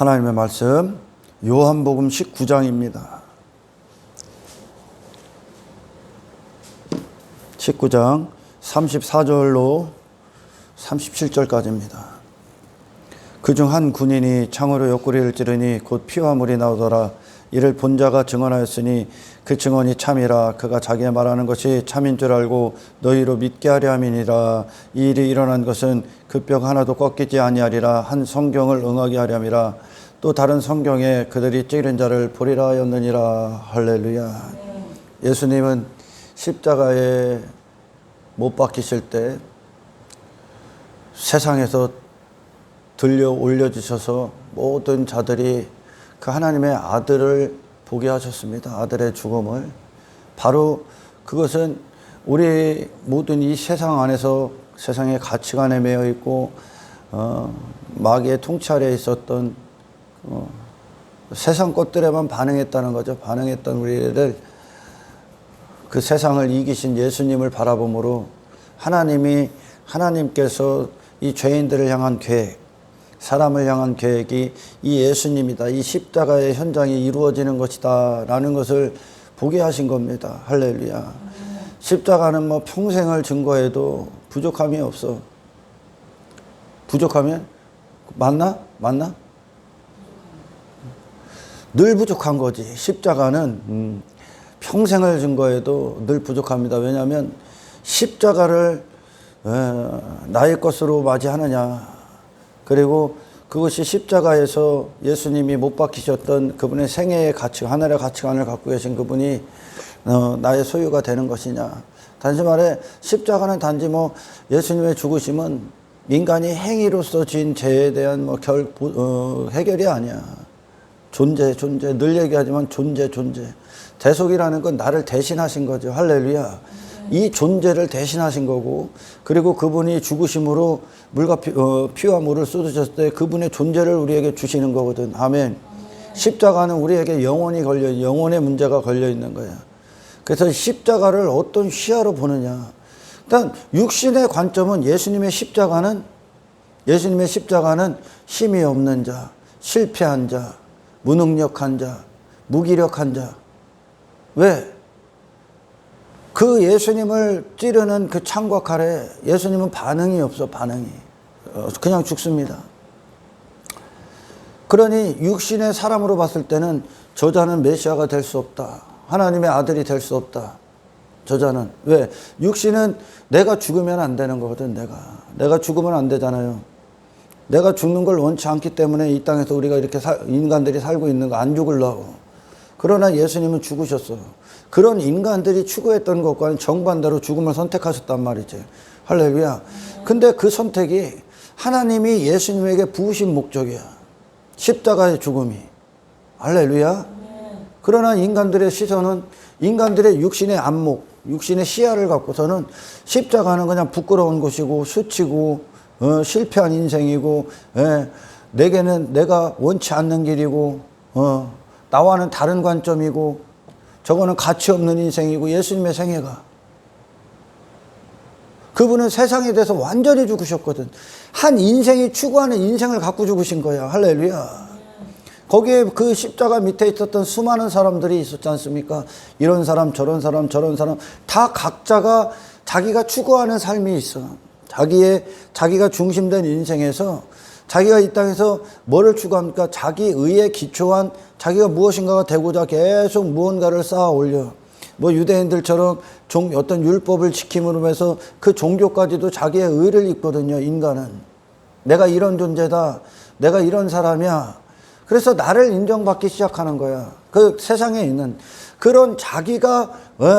하나님의 말씀 요한복음 19장입니다. 19장 34절로 37절까지입니다. 그중 한 군인이 창으로 옆구리를 찌르니 곧 피와 물이 나오더라. 이를 본 자가 증언하였으니 그 증언이 참이라. 그가 자기가 말하는 것이 참인 줄 알고 너희로 믿게 하려 함이니라. 이 일이 일어난 것은 그 뼈가 하나도 꺾이지 아니하리라 한 성경을 응하게 하렴이라. 또 다른 성경에 그들이 찌른 자를 보리라 하였느니라. 할렐루야. 예수님은 십자가에 못 박히실 때 세상에서 들려 올려주셔서 모든 자들이 그 하나님의 아들을 보게 하셨습니다. 아들의 죽음을. 바로 그것은 우리 모든 이 세상 안에서 세상의 가치관에 매여 있고 마귀의 통치 아래에 있었던 세상 것들에만 반응했다는 거죠. 반응했던 우리를 그 세상을 이기신 예수님을 바라봄으로 하나님께서 이 죄인들을 향한 계획, 사람을 향한 계획이 이 예수님이다. 이 십자가의 현장이 이루어지는 것이다. 라는 것을 보게 하신 겁니다. 할렐루야. 십자가는 뭐 평생을 증거해도 부족함이 없어. 부족하면? 맞나? 늘 부족한 거지. 십자가는 평생을 증거해도 늘 부족합니다. 왜냐하면 십자가를 나의 것으로 맞이하느냐. 그리고 그것이 십자가에서 예수님이 못 박히셨던 그분의 생애의 가치, 하늘의 가치관을 갖고 계신 그분이 나의 소유가 되는 것이냐. 단지 말해 십자가는 단지 뭐 예수님의 죽으심은 인간이 행위로서 지은 죄에 대한 해결이 아니야. 존재. 늘 얘기하지만 존재. 대속이라는 건 나를 대신하신 거죠. 할렐루야. 이 존재를 대신하신 거고, 그리고 그분이 죽으심으로 물과 피와 물을 쏟으셨을 때 그분의 존재를 우리에게 주시는 거거든. 아멘. 십자가는 우리에게 영혼의 문제가 걸려 있는 거야. 그래서 십자가를 어떤 시야로 보느냐. 일단 육신의 관점은 예수님의 십자가는 힘이 없는 자, 실패한 자, 무능력한 자, 무기력한 자. 왜? 그 예수님을 찌르는 그 창과 칼에 예수님은 반응이 없어. 그냥 죽습니다. 그러니 육신의 사람으로 봤을 때는 저자는 메시아가 될 수 없다. 하나님의 아들이 될 수 없다. 저자는. 왜? 육신은 내가 죽으면 안 되는 거거든. 내가 죽으면 안 되잖아요. 내가 죽는 걸 원치 않기 때문에 이 땅에서 우리가 이렇게 인간들이 살고 있는 거 안 죽으려고. 그러나 예수님은 죽으셨어. 그런 인간들이 추구했던 것과는 정반대로 죽음을 선택하셨단 말이지. 할렐루야. 근데 그 선택이 하나님이 예수님에게 부으신 목적이야. 십자가의 죽음이. 할렐루야. 그러나 인간들의 시선은 인간들의 육신의 안목, 육신의 시야를 갖고서는 십자가는 그냥 부끄러운 것이고 수치고 실패한 인생이고 내게는 내가 원치 않는 길이고 나와는 다른 관점이고 저거는 가치 없는 인생이고. 예수님의 생애가 그분은 세상에 대해서 완전히 죽으셨거든. 한 인생이 추구하는 인생을 갖고 죽으신 거야. 할렐루야. 거기에 그 십자가 밑에 있었던 수많은 사람들이 있었지 않습니까? 이런 사람 저런 사람 다 각자가 자기가 추구하는 삶이 있어. 자기가 중심된 인생에서 자기가 이 땅에서 뭐를 추구합니까? 자기 의에 기초한 자기가 무엇인가가 되고자 계속 무언가를 쌓아 올려. 뭐 유대인들처럼 어떤 율법을 지킴으로 해서 그 종교까지도 자기의 의를 입거든요. 인간은. 내가 이런 존재다. 내가 이런 사람이야. 그래서 나를 인정받기 시작하는 거야. 그 세상에 있는 그런 자기가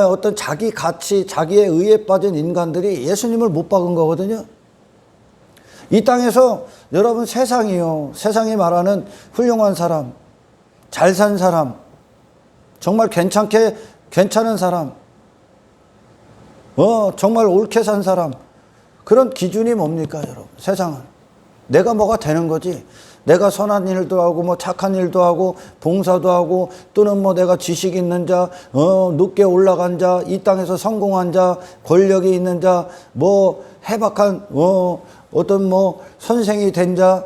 어떤 자기 가치, 자기의 의에 빠진 인간들이 예수님을 못 박은 거거든요. 이 땅에서 여러분 세상이 말하는 훌륭한 사람, 잘 산 사람, 정말 괜찮은 사람, 정말 옳게 산 사람, 그런 기준이 뭡니까, 여러분? 세상은. 내가 뭐가 되는 거지. 내가 선한 일도 하고, 뭐 착한 일도 하고, 봉사도 하고, 또는 뭐 내가 지식 있는 자, 높게 올라간 자, 이 땅에서 성공한 자, 권력이 있는 자, 뭐 해박한, 어떤 뭐 선생이 된 자,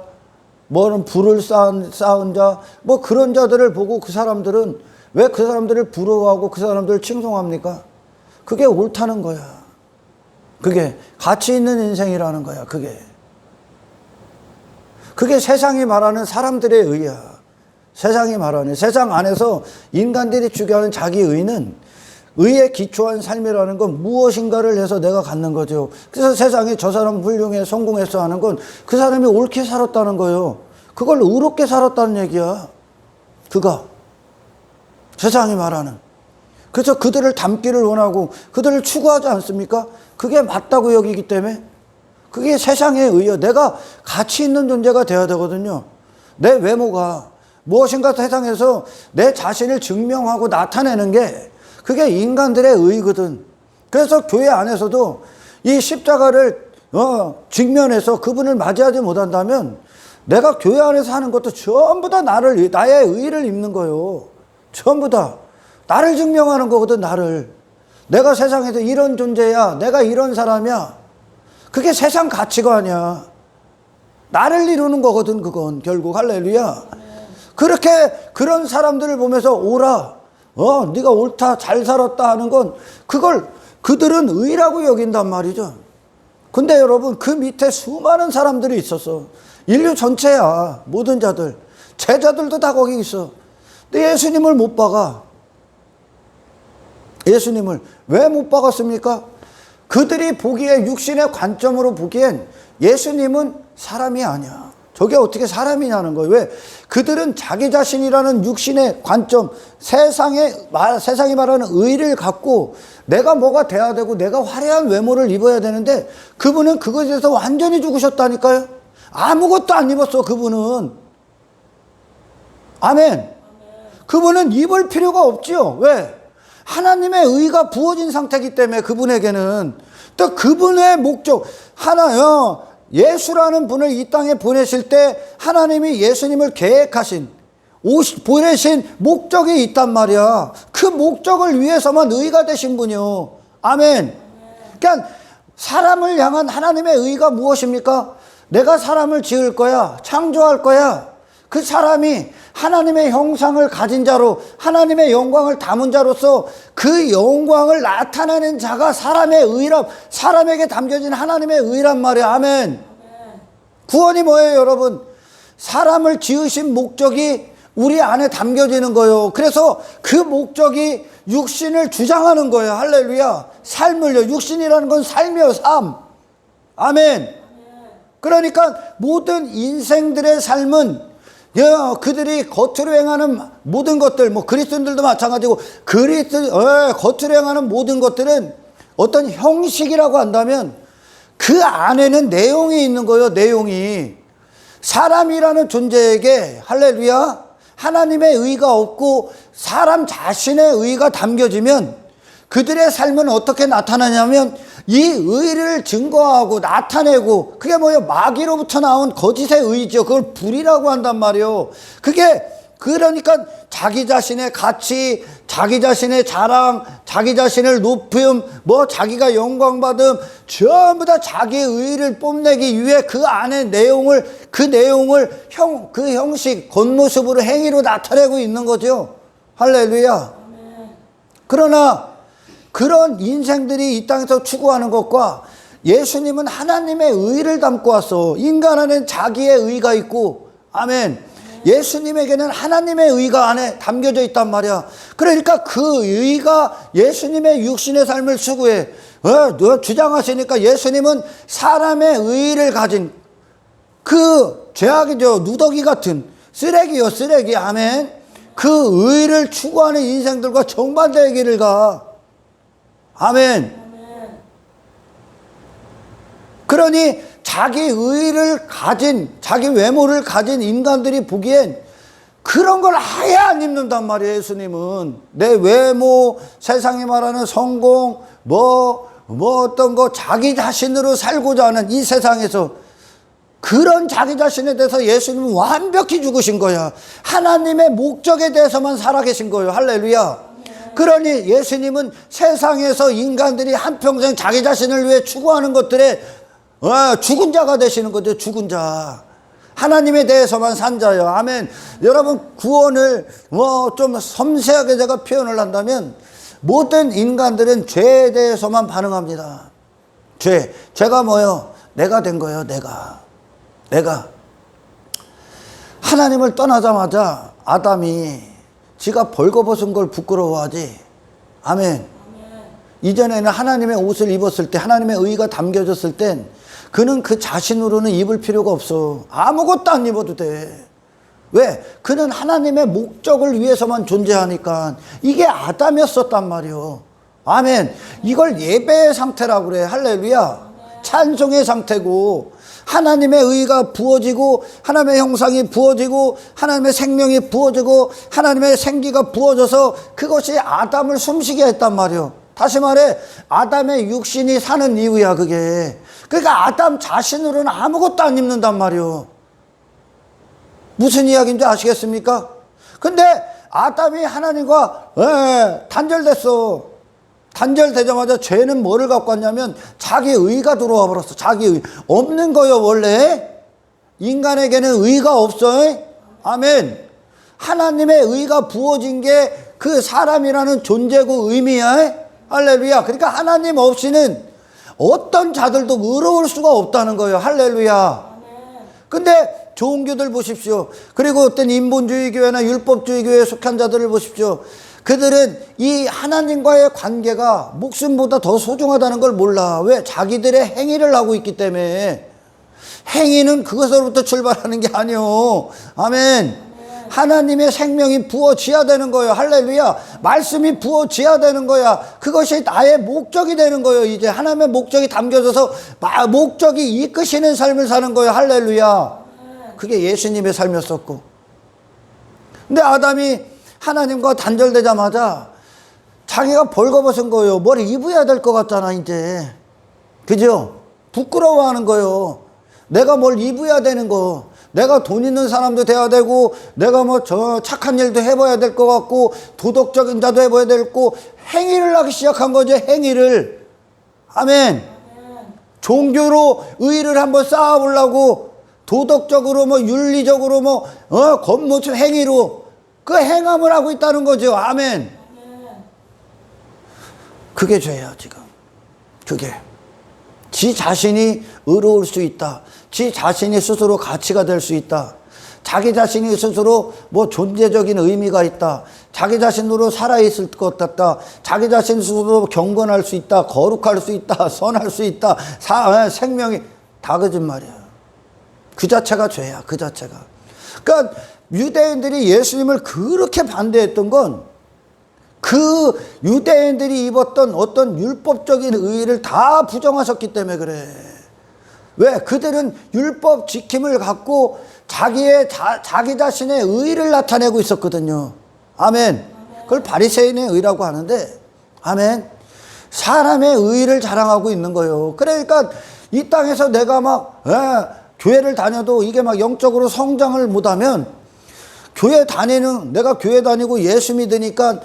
뭐는 불을 쌓은 자, 뭐 그런 자들을 보고 그 사람들은 왜 그 사람들을 부러워하고 그 사람들을 칭송합니까? 그게 옳다는 거야. 그게 가치 있는 인생이라는 거야. 그게 세상이 말하는 사람들의 의야. 세상이 말하는, 세상 안에서 인간들이 추구하는 자기 의는 의에 기초한 삶이라는 건 무엇인가를 해서 내가 갖는 거죠. 그래서 세상에 저 사람 훌륭해, 성공했어 하는 건 그 사람이 옳게 살았다는 거예요. 그걸 의롭게 살았다는 얘기야. 세상이 말하는. 그래서 그들을 닮기를 원하고 그들을 추구하지 않습니까? 그게 맞다고 여기기 때문에 그게 세상의 의여. 내가 가치 있는 존재가 되어야 되거든요. 내 외모가 무엇인가 세상에서 내 자신을 증명하고 나타내는 게 그게 인간들의 의거든. 그래서 교회 안에서도 이 십자가를 직면해서 그분을 맞이하지 못한다면 내가 교회 안에서 하는 것도 전부 다 나의 의를 입는 거예요. 전부 다 나를 증명하는 거거든. 내가 세상에서 이런 존재야, 내가 이런 사람이야. 그게 세상 가치가 아니야. 나를 이루는 거거든. 그건 결국. 할렐루야. 그렇게 그런 사람들을 보면서 오라, 네가 옳다, 잘 살았다 하는 건 그걸 그들은 의라고 여긴단 말이죠. 근데 여러분, 그 밑에 수많은 사람들이 있었어. 인류 전체야. 모든 자들, 제자들도 다 거기 있어. 근데 예수님을 못 박아. 예수님을 왜 못 박았습니까? 그들이 보기에, 육신의 관점으로 보기엔 예수님은 사람이 아니야. 저게 어떻게 사람이냐는 거예요. 왜? 그들은 자기 자신이라는 육신의 관점, 세상이 말하는 의를 갖고 내가 뭐가 돼야 되고 내가 화려한 외모를 입어야 되는데 그분은 그것에 대해서 완전히 죽으셨다니까요. 아무것도 안 입었어. 그분은. 아멘. 그분은 입을 필요가 없지요. 왜? 하나님의 의가 부어진 상태이기 때문에 그분에게는. 또 그분의 목적, 예수라는 분을 이 땅에 보내실 때 하나님이 예수님을 계획하신, 보내신 목적이 있단 말이야. 그 목적을 위해서만 의가 되신 분이요. 아멘. 그러니까 사람을 향한 하나님의 의가 무엇입니까? 내가 사람을 지을 거야, 창조할 거야. 그 사람이 하나님의 형상을 가진 자로, 하나님의 영광을 담은 자로서 그 영광을 나타내는 자가 사람의 의란, 사람에게 담겨진 하나님의 의란 말이야. 아멘. 구원이 뭐예요, 여러분? 사람을 지으신 목적이 우리 안에 담겨지는 거예요. 그래서 그 목적이 육신을 주장하는 거예요. 할렐루야. 삶을요. 육신이라는 건 삶이요, 삶. 아멘. 그러니까 모든 인생들의 삶은 그들이 겉으로 행하는 모든 것들, 뭐 그리스도인들도 마찬가지고 겉으로 행하는 모든 것들은 어떤 형식이라고 한다면 그 안에는 내용이 있는 거예요. 내용이. 사람이라는 존재에게, 할렐루야, 하나님의 의가 없고 사람 자신의 의가 담겨지면 그들의 삶은 어떻게 나타나냐면 이 의를 증거하고 나타내고, 그게 뭐예요? 마귀로부터 나온 거짓의 의죠. 그걸 불이라고 한단 말이에요. 그러니까 자기 자신의 가치, 자기 자신의 자랑, 자기 자신을 높임, 자기가 영광받음, 전부 다 자기의 의를 뽐내기 위해 그 안의 그 내용을 그 형식, 겉모습으로 행위로 나타내고 있는 거죠. 할렐루야. 그러나 그런 인생들이 이 땅에서 추구하는 것과 예수님은 하나님의 의를 담고 왔어. 인간 안에는 자기의 의가 있고, 아멘. 예수님에게는 하나님의 의가 안에 담겨져 있단 말이야. 그러니까 그 의가 예수님의 육신의 삶을 추구해. 주장하시니까 예수님은 사람의 의를 가진 그 죄악이죠. 누더기 같은 쓰레기요, 쓰레기. 아멘. 그 의를 추구하는 인생들과 정반대의 길을 가. 아멘. 그러니 자기 의를 가진, 자기 외모를 가진 인간들이 보기엔 그런 걸 아예 안 입는단 말이에요. 예수님은 내 외모, 세상이 말하는 성공, 어떤 거, 자기 자신으로 살고자 하는 이 세상에서 그런 자기 자신에 대해서 예수님은 완벽히 죽으신 거야. 하나님의 목적에 대해서만 살아계신 거예요. 할렐루야. 그러니 예수님은 세상에서 인간들이 한평생 자기 자신을 위해 추구하는 것들에 죽은 자가 되시는 거죠. 죽은 자. 하나님에 대해서만 산 자예요. 아멘. 여러분, 구원을 좀 섬세하게 제가 표현을 한다면 모든 인간들은 죄에 대해서만 반응합니다. 죄가 뭐예요? 내가 된 거예요. 내가 하나님을 떠나자마자 아담이 지가 벌거벗은 걸 부끄러워하지. 아멘. 이전에는 하나님의 옷을 입었을 때, 하나님의 의가 담겨졌을 땐 그는 그 자신으로는 입을 필요가 없어. 아무것도 안 입어도 돼. 왜? 그는 하나님의 목적을 위해서만 존재하니까. 이게 아담이었었단 말이요. 아멘. 이걸 예배의 상태라고 그래. 할렐루야. 찬송의 상태고, 하나님의 의가 부어지고, 하나님의 형상이 부어지고, 하나님의 생명이 부어지고, 하나님의 생기가 부어져서 그것이 아담을 숨쉬게 했단 말이요. 다시 말해, 아담의 육신이 사는 이유야, 그게. 그러니까 아담 자신으로는 아무것도 안 입는단 말이요. 무슨 이야기인지 아시겠습니까? 근데 아담이 하나님과 단절됐어. 단절되자마자 죄는 뭐를 갖고 왔냐면 자기 의가 들어와 버렸어. 자기 의. 없는 거요, 원래. 인간에게는 의가 없어. 아멘. 하나님의 의가 부어진 게 그 사람이라는 존재고 의미야. 할렐루야. 그러니까 하나님 없이는 어떤 자들도 의로울 수가 없다는 거예요. 할렐루야. 근데 종교들 보십시오. 그리고 어떤 인본주의 교회나 율법주의 교회에 속한 자들을 보십시오. 그들은 이 하나님과의 관계가 목숨보다 더 소중하다는 걸 몰라. 왜? 자기들의 행위를 하고 있기 때문에. 행위는 그것으로부터 출발하는 게 아니요. 아멘. 하나님의 생명이 부어져야 되는 거예요. 할렐루야. 말씀이 부어져야 되는 거야. 그것이 나의 목적이 되는 거예요. 이제 하나님의 목적이 담겨져서 목적이 이끄시는 삶을 사는 거예요. 할렐루야. 그게 예수님의 삶이었었고. 근데 아담이 하나님과 단절되자마자 자기가 벌거벗은 거예요. 뭘 입어야 될 것 같잖아, 이제. 그죠? 부끄러워하는 거예요. 내가 뭘 입어야 되는 거. 내가 돈 있는 사람도 돼야 되고, 내가 착한 일도 해봐야 될 것 같고, 도덕적인 자도 해봐야 될 거고, 행위를 하기 시작한 거죠, 행위를. 아멘. 종교로 의의를 한번 쌓아보려고, 도덕적으로 윤리적으로 겉모습 행위로 그 행함을 하고 있다는 거죠. 아멘. 그게 죄야, 지금. 그게. 지 자신이 의로울 수 있다. 지 자신이 스스로 가치가 될 수 있다. 자기 자신이 스스로 존재적인 의미가 있다. 자기 자신으로 살아있을 것 같다. 자기 자신 스스로 경건할 수 있다. 거룩할 수 있다. 선할 수 있다. 생명이 다 거짓말이야. 그 자체가 죄야. 그 자체가. 그러니까 유대인들이 예수님을 그렇게 반대했던 건 그 유대인들이 입었던 어떤 율법적인 의의를 다 부정하셨기 때문에 그래. 왜? 그들은 율법 지킴을 갖고 자기 자신의 의의를 나타내고 있었거든요. 아멘. 그걸 바리새인의 의라고 하는데, 아멘. 사람의 의의를 자랑하고 있는 거예요. 그러니까 이 땅에서 내가 교회를 다녀도 이게 영적으로 성장을 못하면, 내가 교회 다니고 예수 믿으니까,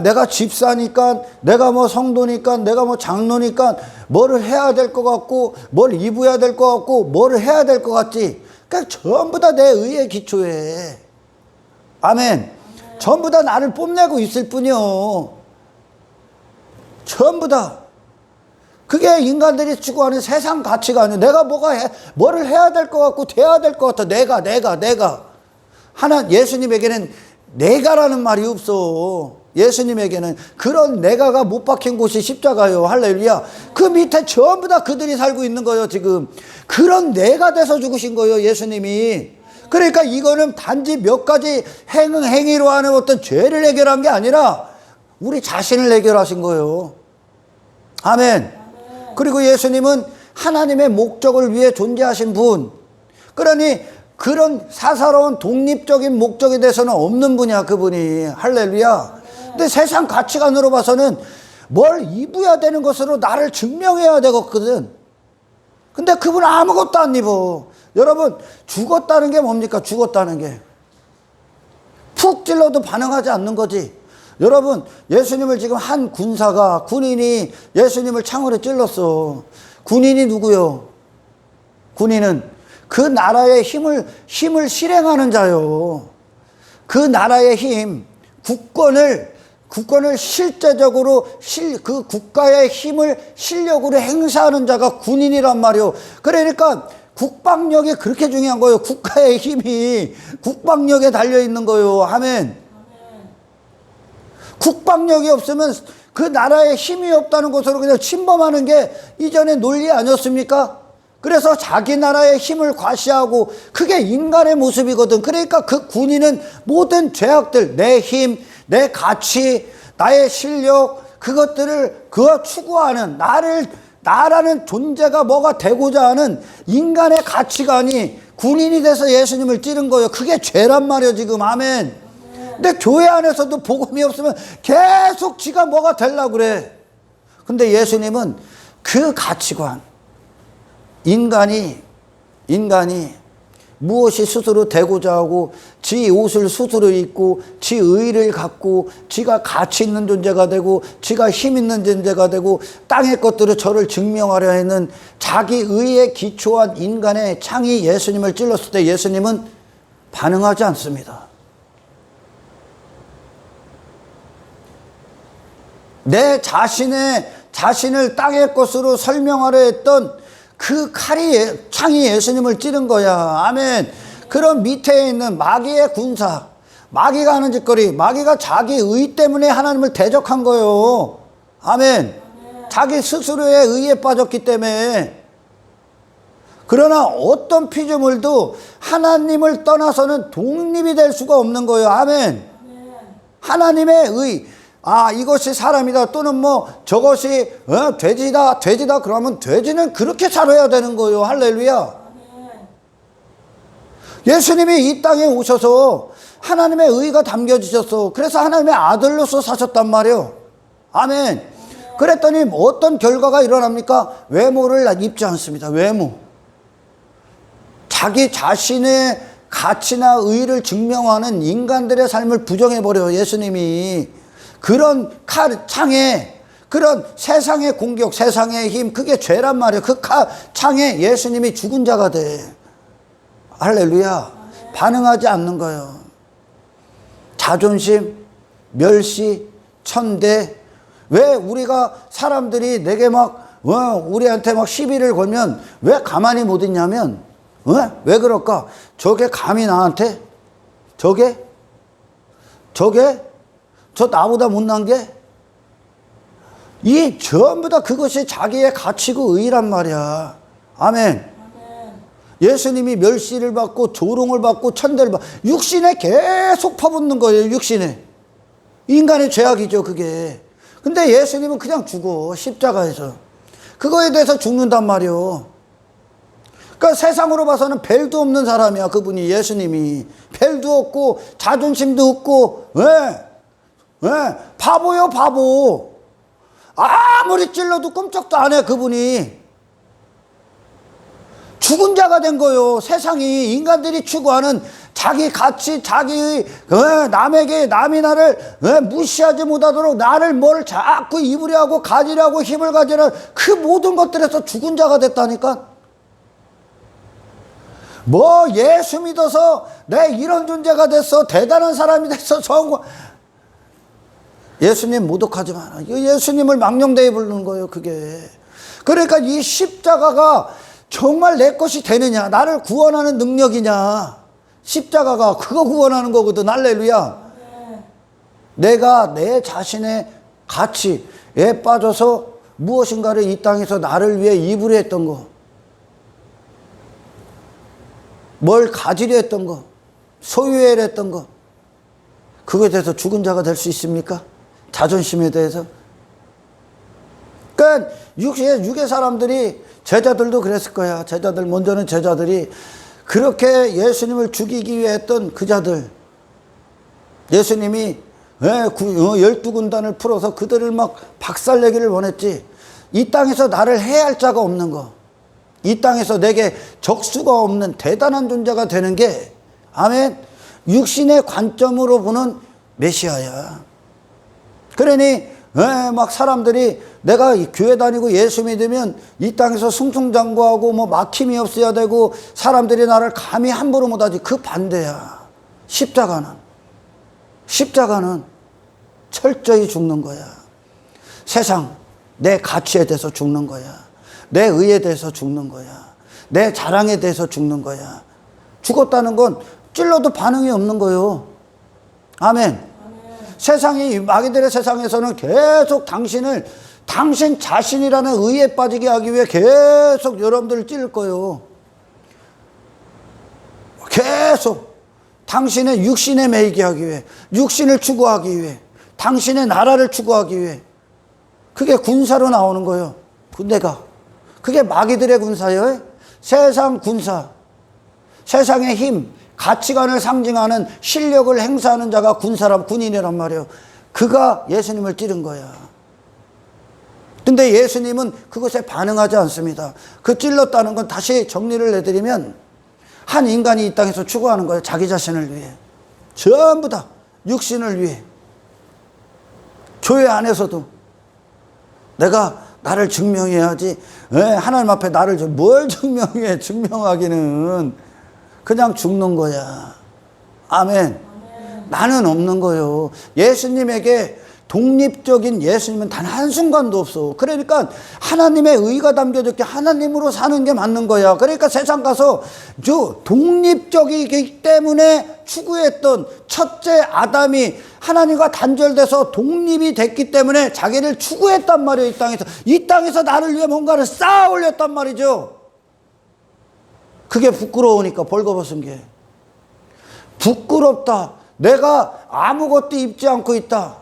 내가 집사니까, 내가 성도니까, 내가 장로니까, 뭐를 해야 될 것 같고, 뭘 입어야 될 것 같고, 뭐를 해야 될 것 같지. 그러니까 전부 다 내 의에 기초해. 아멘. 전부 다 나를 뽐내고 있을 뿐이요. 전부 다. 그게 인간들이 추구하는 세상 가치가 아니에요. 내가 뭐를 해야 될 것 같고, 돼야 될 것 같아. 내가. 예수님에게는 내가라는 말이 없어. 예수님에게는 그런 내가가 못 박힌 곳이 십자가요. 할렐루야. 그 밑에 전부 다 그들이 살고 있는 거예요. 지금 그런 내가 돼서 죽으신 거예요, 예수님이. 그러니까 이거는 단지 몇 가지 행위로 하는 어떤 죄를 해결한 게 아니라 우리 자신을 해결하신 거예요. 아멘. 그리고 예수님은 하나님의 목적을 위해 존재하신 분. 그러니 그런 사사로운 독립적인 목적에 대해서는 없는 분이야, 그분이. 할렐루야. 근데 세상 가치관으로 봐서는 뭘 입어야 되는 것으로 나를 증명해야 되거든. 근데 그분은 아무것도 안 입어. 여러분, 죽었다는 게 뭡니까? 죽었다는 게. 푹 찔러도 반응하지 않는 거지. 여러분, 예수님을 지금 한 군인이 예수님을 창으로 찔렀어. 군인이 누구요? 군인은 그 나라의 힘을 실행하는 자요. 그 나라의 힘, 국권을 실제적으로 그 국가의 힘을 실력으로 행사하는 자가 군인이란 말이요. 그러니까 국방력이 그렇게 중요한 거예요. 국가의 힘이 국방력에 달려있는 거예요. 아멘. 국방력이 없으면 그 나라에 힘이 없다는 것으로 그냥 침범하는 게 이전의 논리 아니었습니까? 그래서 자기 나라의 힘을 과시하고 그게 인간의 모습이거든. 그러니까 그 군인은 모든 죄악들, 내 힘, 내 가치, 나의 실력, 그것들을 그거 추구하는 나라는 존재가 뭐가 되고자 하는 인간의 가치관이 군인이 돼서 예수님을 찌른 거예요. 그게 죄란 말이에요, 지금. 아멘. 근데 교회 안에서도 복음이 없으면 계속 지가 뭐가 되려고 그래. 근데 예수님은 그 가치관, 인간이 무엇이 스스로 되고자 하고 지 옷을 스스로 입고 지 의의를 갖고 지가 가치 있는 존재가 되고 지가 힘 있는 존재가 되고 땅의 것들을 저를 증명하려 하는 자기 의에 기초한 인간의 창이 예수님을 찔렀을 때 예수님은 반응하지 않습니다. 내 자신을 땅의 것으로 설명하려 했던 그 창이 예수님을 찌른 거야. 아멘. 그런 밑에 있는 마귀의 군사, 마귀가 하는 짓거리, 마귀가 자기 의 때문에 하나님을 대적한 거예요. 아멘. 자기 스스로의 의에 빠졌기 때문에. 그러나 어떤 피조물도 하나님을 떠나서는 독립이 될 수가 없는 거예요. 아멘. 하나님의 의, 이것이 사람이다 또는 뭐 저것이 돼지다 그러면 돼지는 그렇게 살아야 되는 거예요. 할렐루야. 예수님이 이 땅에 오셔서 하나님의 의가 담겨지셨어. 그래서 하나님의 아들로서 사셨단 말이에요. 아멘. 그랬더니 어떤 결과가 일어납니까? 외모를 입지 않습니다. 외모. 자기 자신의 가치나 의를 증명하는 인간들의 삶을 부정해버려요. 예수님이. 그런 창에, 그런 세상의 공격, 세상의 힘, 그게 죄란 말이에요. 그 창에 예수님이 죽은 자가 돼. 할렐루야. 반응하지 않는 거예요. 자존심, 멸시, 천대. 왜 우리가 사람들이 내게 우리한테 시비를 걸면 왜 가만히 못 있냐면, 왜 그럴까? 저게 감히 나한테? 저게? 저 나보다 못난 게? 이 전부 다 그것이 자기의 가치고 의란 말이야. 아멘. 예수님이 멸시를 받고 조롱을 받고 천대를 받고 육신에 계속 퍼붓는 거예요. 육신에. 인간의 죄악이죠, 그게. 근데 예수님은 그냥 죽어. 십자가에서. 그거에 대해서 죽는단 말이요. 그러니까 세상으로 봐서는 벨도 없는 사람이야, 그분이. 예수님이. 벨도 없고 자존심도 없고. 왜? 바보요, 바보. 아무리 찔러도 꼼짝도 안 해, 그분이. 죽은 자가 된 거예요. 세상이, 인간들이 추구하는 자기 가치, 자기 남이 나를 무시하지 못하도록 나를 뭘 자꾸 입으려 하고 가지려 하고 힘을 가지려 그 모든 것들에서 죽은 자가 됐다니까. 예수 믿어서 내 이런 존재가 됐어, 대단한 사람이 됐어, 예수님 모독하지 마라. 예수님을 망령되이 부르는 거예요, 그게. 그러니까 이 십자가가 정말 내 것이 되느냐, 나를 구원하는 능력이냐. 십자가가 그거 구원하는 거거든. 할렐루야. 내가 내 자신의 가치에 빠져서 무엇인가를 이 땅에서 나를 위해 입으려 했던 거, 뭘 가지려 했던 거, 소유해야 했던 거, 그거에 대해서 죽은 자가 될 수 있습니까? 자존심에 대해서. 그러니까 육의 사람들이, 제자들도 그랬을 거야. 먼저는 제자들이 그렇게 예수님을 죽이기 위해 했던 그 자들, 예수님이 12군단을 풀어서 그들을 박살내기를 원했지. 이 땅에서 나를 해할 자가 없는 거, 이 땅에서 내게 적수가 없는 대단한 존재가 되는 게, 아멘, 육신의 관점으로 보는 메시아야. 그러니 막 사람들이 내가 교회 다니고 예수 믿으면 이 땅에서 승승장구하고 뭐 막힘이 없어야 되고 사람들이 나를 감히 함부로 못하지. 그 반대야. 십자가는 철저히 죽는 거야. 세상 내 가치에 대해서 죽는 거야. 내 의에 대해서 죽는 거야. 내 자랑에 대해서 죽는 거야. 죽었다는 건 찔러도 반응이 없는 거예요. 아멘. 세상이 마귀들의 세상에서는 계속 당신 자신이라는 의에 빠지게 하기 위해 계속 여러분들을 찌를 거예요. 계속 당신의 육신에 매이게 하기 위해, 육신을 추구하기 위해, 당신의 나라를 추구하기 위해. 그게 군사로 나오는 거예요. 군대가. 그게 마귀들의 군사예요. 세상 군사. 세상의 힘, 가치관을 상징하는 실력을 행사하는 자가 군인이란 말이에요. 그가 예수님을 찌른 거야. 근데 예수님은 그것에 반응하지 않습니다. 그 찔렀다는 건 다시 정리를 내드리면 한 인간이 이 땅에서 추구하는 거예요. 자기 자신을 위해. 전부 다 육신을 위해. 교회 안에서도 내가 나를 증명해야지. 하나님 앞에 나를 뭘 증명해. 증명하기는 그냥 죽는 거야. 아멘. 나는 없는 거예요. 예수님에게 독립적인 예수님은 단 한순간도 없어. 그러니까 하나님의 의가 담겨졌기 하나님으로 사는 게 맞는 거야. 그러니까 세상 가서 독립적이기 때문에 추구했던 첫째 아담이 하나님과 단절돼서 독립이 됐기 때문에 자기를 추구했단 말이에요. 이 땅에서 나를 위해 뭔가를 쌓아 올렸단 말이죠. 그게 부끄러우니까 벌거벗은 게. 부끄럽다. 내가 아무것도 입지 않고 있다.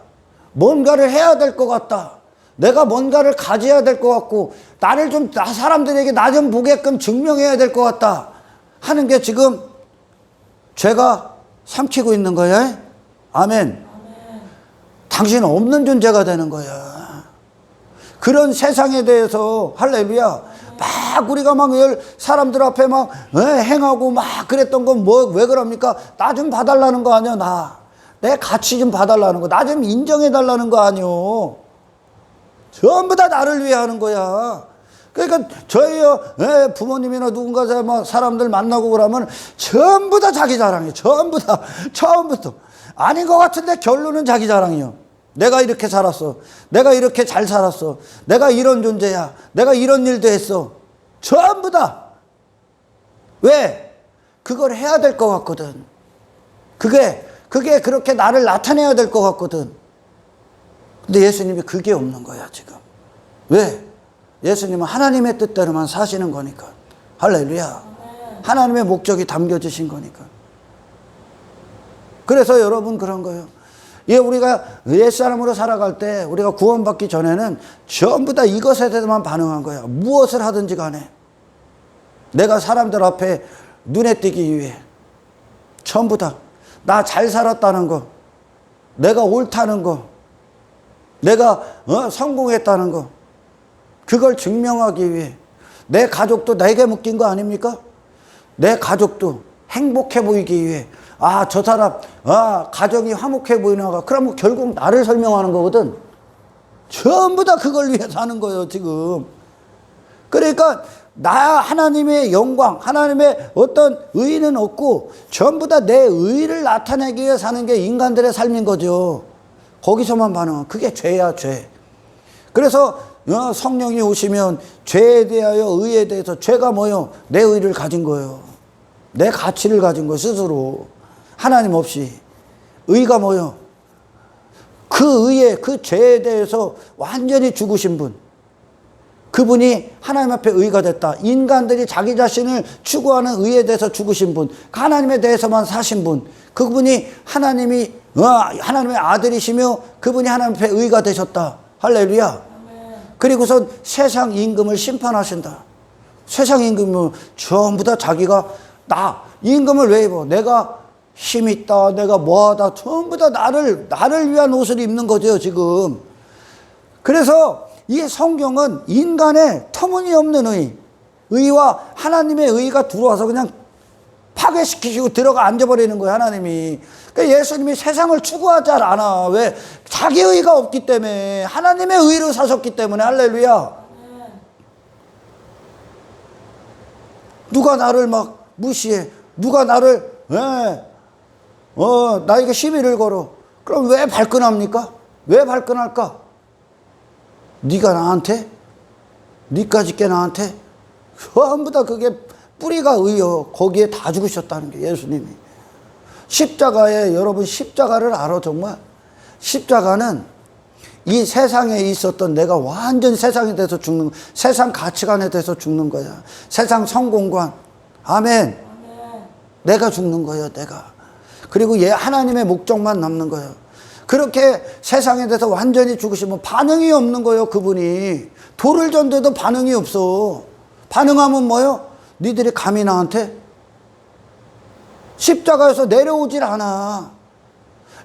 뭔가를 해야 될 것 같다. 내가 뭔가를 가져야 될 것 같고 사람들에게 나 좀 보게끔 증명해야 될 것 같다 하는 게 지금 죄가 삼키고 있는 거야. 아멘. 당신은 없는 존재가 되는 거야. 그런 세상에 대해서 할렐루야. 막 우리가 막 사람들 앞에 막 행하고 막 그랬던 건 왜 그럽니까? 나 좀 봐달라는 거 아니야. 내 가치 좀 봐달라는 거. 나 좀 인정해달라는 거 아니요. 전부 다 나를 위해 하는 거야. 그러니까 저희 부모님이나 누군가 막 사람들 만나고 그러면 전부 다 자기 자랑이에요. 전부 다 처음부터. 아닌 것 같은데 결론은 자기 자랑이요. 내가 이렇게 살았어. 내가 이렇게 잘 살았어. 내가 이런 존재야. 내가 이런 일도 했어. 전부 다. 왜? 그걸 해야 될 것 같거든. 그게 그렇게 나를 나타내야 될 것 같거든. 근데 예수님이 그게 없는 거야, 지금. 왜? 예수님은 하나님의 뜻대로만 사시는 거니까. 할렐루야. 하나님의 목적이 담겨지신 거니까. 그래서 여러분 그런 거예요. 우리가 옛사람으로 살아갈 때 우리가 구원받기 전에는 전부 다 이것에 대해서만 반응한 거야. 무엇을 하든지 간에 내가 사람들 앞에 눈에 띄기 위해 전부 다 나 잘 살았다는 거, 내가 옳다는 거, 내가 성공했다는 거, 그걸 증명하기 위해 내 가족도 내게 묶인 거 아닙니까? 내 가족도 행복해 보이기 위해 저 사람 가정이 화목해 보이나. 그러면 결국 나를 설명하는 거거든. 전부 다 그걸 위해 사는 거예요, 지금. 그러니까 하나님의 영광, 하나님의 어떤 의의는 없고 전부 다 내 의의를 나타내기 위해 사는 게 인간들의 삶인 거죠. 거기서만 반응하는. 그게 죄야, 죄. 그래서 성령이 오시면 죄에 대하여 의에 대해서 죄가 뭐요? 내 의의를 가진 거예요. 내 가치를 가진 거예요, 스스로. 하나님 없이. 의가 뭐요? 그 의에, 그 죄에 대해서 완전히 죽으신 분. 그분이 하나님 앞에 의가 됐다. 인간들이 자기 자신을 추구하는 의에 대해서 죽으신 분. 하나님에 대해서만 사신 분. 그분이 하나님의 아들이시며 그분이 하나님 앞에 의가 되셨다. 할렐루야. 그리고선 세상 임금을 심판하신다. 세상 임금은 전부 다 자기가 임금을 왜 입어? 내가 힘있다, 내가 뭐하다, 전부 다 나를 위한 옷을 입는 거죠, 지금. 그래서 이 성경은 인간의 터무니없는 의와 하나님의 의가 들어와서 그냥 파괴시키시고 들어가 앉아버리는 거예요, 하나님이. 그러니까 예수님이 세상을 추구하지 않아. 왜? 자기 의가 없기 때문에, 하나님의 의로 사셨기 때문에. 할렐루야. 누가 나를 막 무시해? 누가 나를 나에게 시비를 걸어? 그럼 왜 발끈합니까? 왜 발끈할까? 네가 나한테? 네까지 게 나한테? 전부 다 그게 뿌리가 의여. 거기에 다 죽으셨다는 게 예수님이. 십자가에, 여러분 십자가를 알아 정말? 십자가는 이 세상에 있었던 내가 완전 세상에 대해서 죽는, 세상 가치관에 대해서 죽는 거야. 세상 성공관. 아멘. 내가 죽는 거예요, 내가. 그리고 하나님의 목적만 남는 거예요. 그렇게 세상에 대해서 완전히 죽으시면 반응이 없는 거예요, 그분이. 돌을 전대도 반응이 없어. 반응하면 뭐요? 니들이 감히 나한테? 십자가에서 내려오질 않아.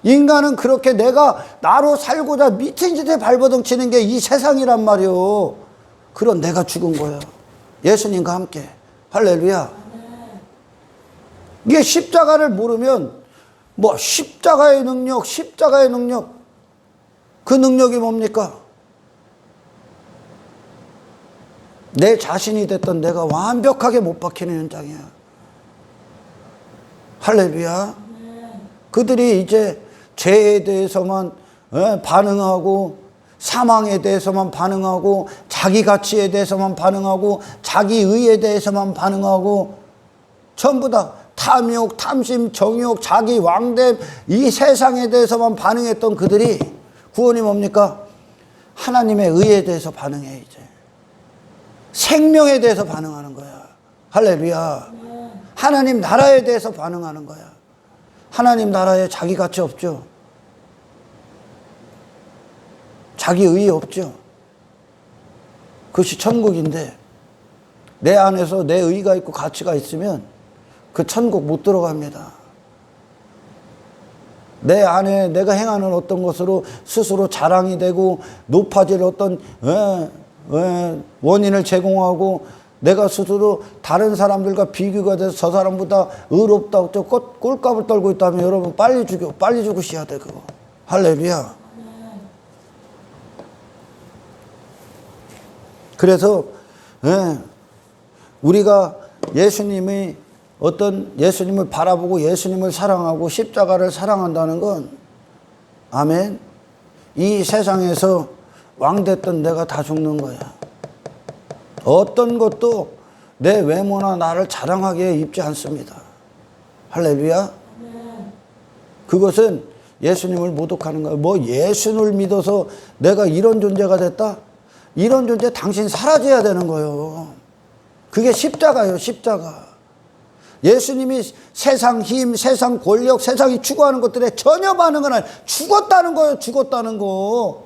인간은 그렇게 내가 나로 살고자 미친 짓에 발버둥 치는 게 이 세상이란 말이요. 그런 내가 죽은 거예요. 예수님과 함께. 할렐루야. 이게 십자가를 모르면 뭐 십자가의 능력, 십자가의 능력. 그 능력이 뭡니까? 내 자신이 됐던 내가 완벽하게 못 박히는 현장이야. 할렐루야. 그들이 이제 죄에 대해서만 반응하고, 사망에 대해서만 반응하고, 자기 가치에 대해서만 반응하고, 자기 의에 대해서만 반응하고, 전부 다 탐욕, 탐심, 정욕, 자기 왕됨, 이 세상에 대해서만 반응했던 그들이 구원이 뭡니까? 하나님의 의에 대해서 반응해. 이제 생명에 대해서 반응하는 거야. 할렐루야. 하나님 나라에 대해서 반응하는 거야. 하나님 나라에 자기 가치 없죠. 자기 의의 없죠. 그것이 천국인데 내 안에서 내 의가 있고 가치가 있으면 그 천국 못 들어갑니다. 내 안에 내가 행하는 어떤 것으로 스스로 자랑이 되고 높아질 어떤 원인을 제공하고 내가 스스로 다른 사람들과 비교가 돼서 저 사람보다 의롭다고 또 꼴값을 떨고 있다면 여러분 빨리 죽으셔야 돼, 그거. 할렐루야. 그래서 우리가 예수님이 예수님을 바라보고 예수님을 사랑하고 십자가를 사랑한다는 건, 아멘, 이 세상에서 왕됐던 내가 다 죽는 거야. 어떤 것도 내 외모나 나를 자랑하게 입지 않습니다. 할렐루야. 그것은 예수님을 모독하는 거예요. 뭐 예수를 믿어서 내가 이런 존재가 됐다? 이런 존재 당신 사라져야 되는 거예요. 그게 십자가예요, 십자가. 예수님이 세상 힘, 세상 권력, 세상이 추구하는 것들에 전혀 반응은 아니에요. 죽었다는 거예요, 죽었다는 거.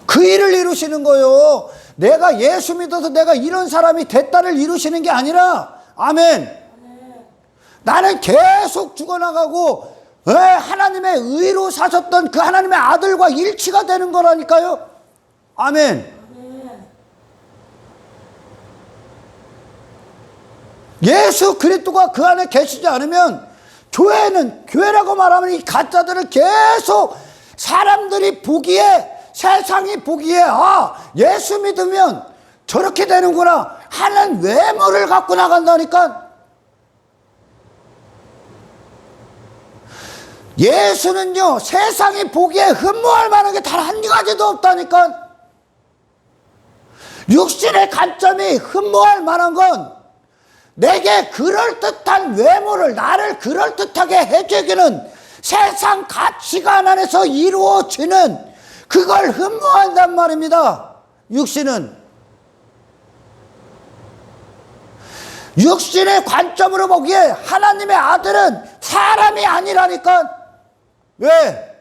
그 일을 이루시는 거예요. 내가 예수 믿어서 내가 이런 사람이 됐다를 이루시는 게 아니라, 아멘. 나는 계속 죽어나가고 하나님의 의로 사셨던 그 하나님의 아들과 일치가 되는 거라니까요. 아멘. 예수 그리스도가 그 안에 계시지 않으면 교회라고 말하면 이 가짜들을 계속 사람들이 보기에, 세상이 보기에 예수 믿으면 저렇게 되는구나 하는 외모를 갖고 나간다니까. 예수는요, 세상이 보기에 흠모할 만한 게 단 한 가지도 없다니까. 육신의 관점이 흠모할 만한 건 내게 그럴듯한 외모를, 나를 그럴듯하게 해주기는 세상 가치관 안에서 이루어지는 그걸 흠모한단 말입니다. 육신은. 육신의 관점으로 보기에 하나님의 아들은 사람이 아니라니까. 왜?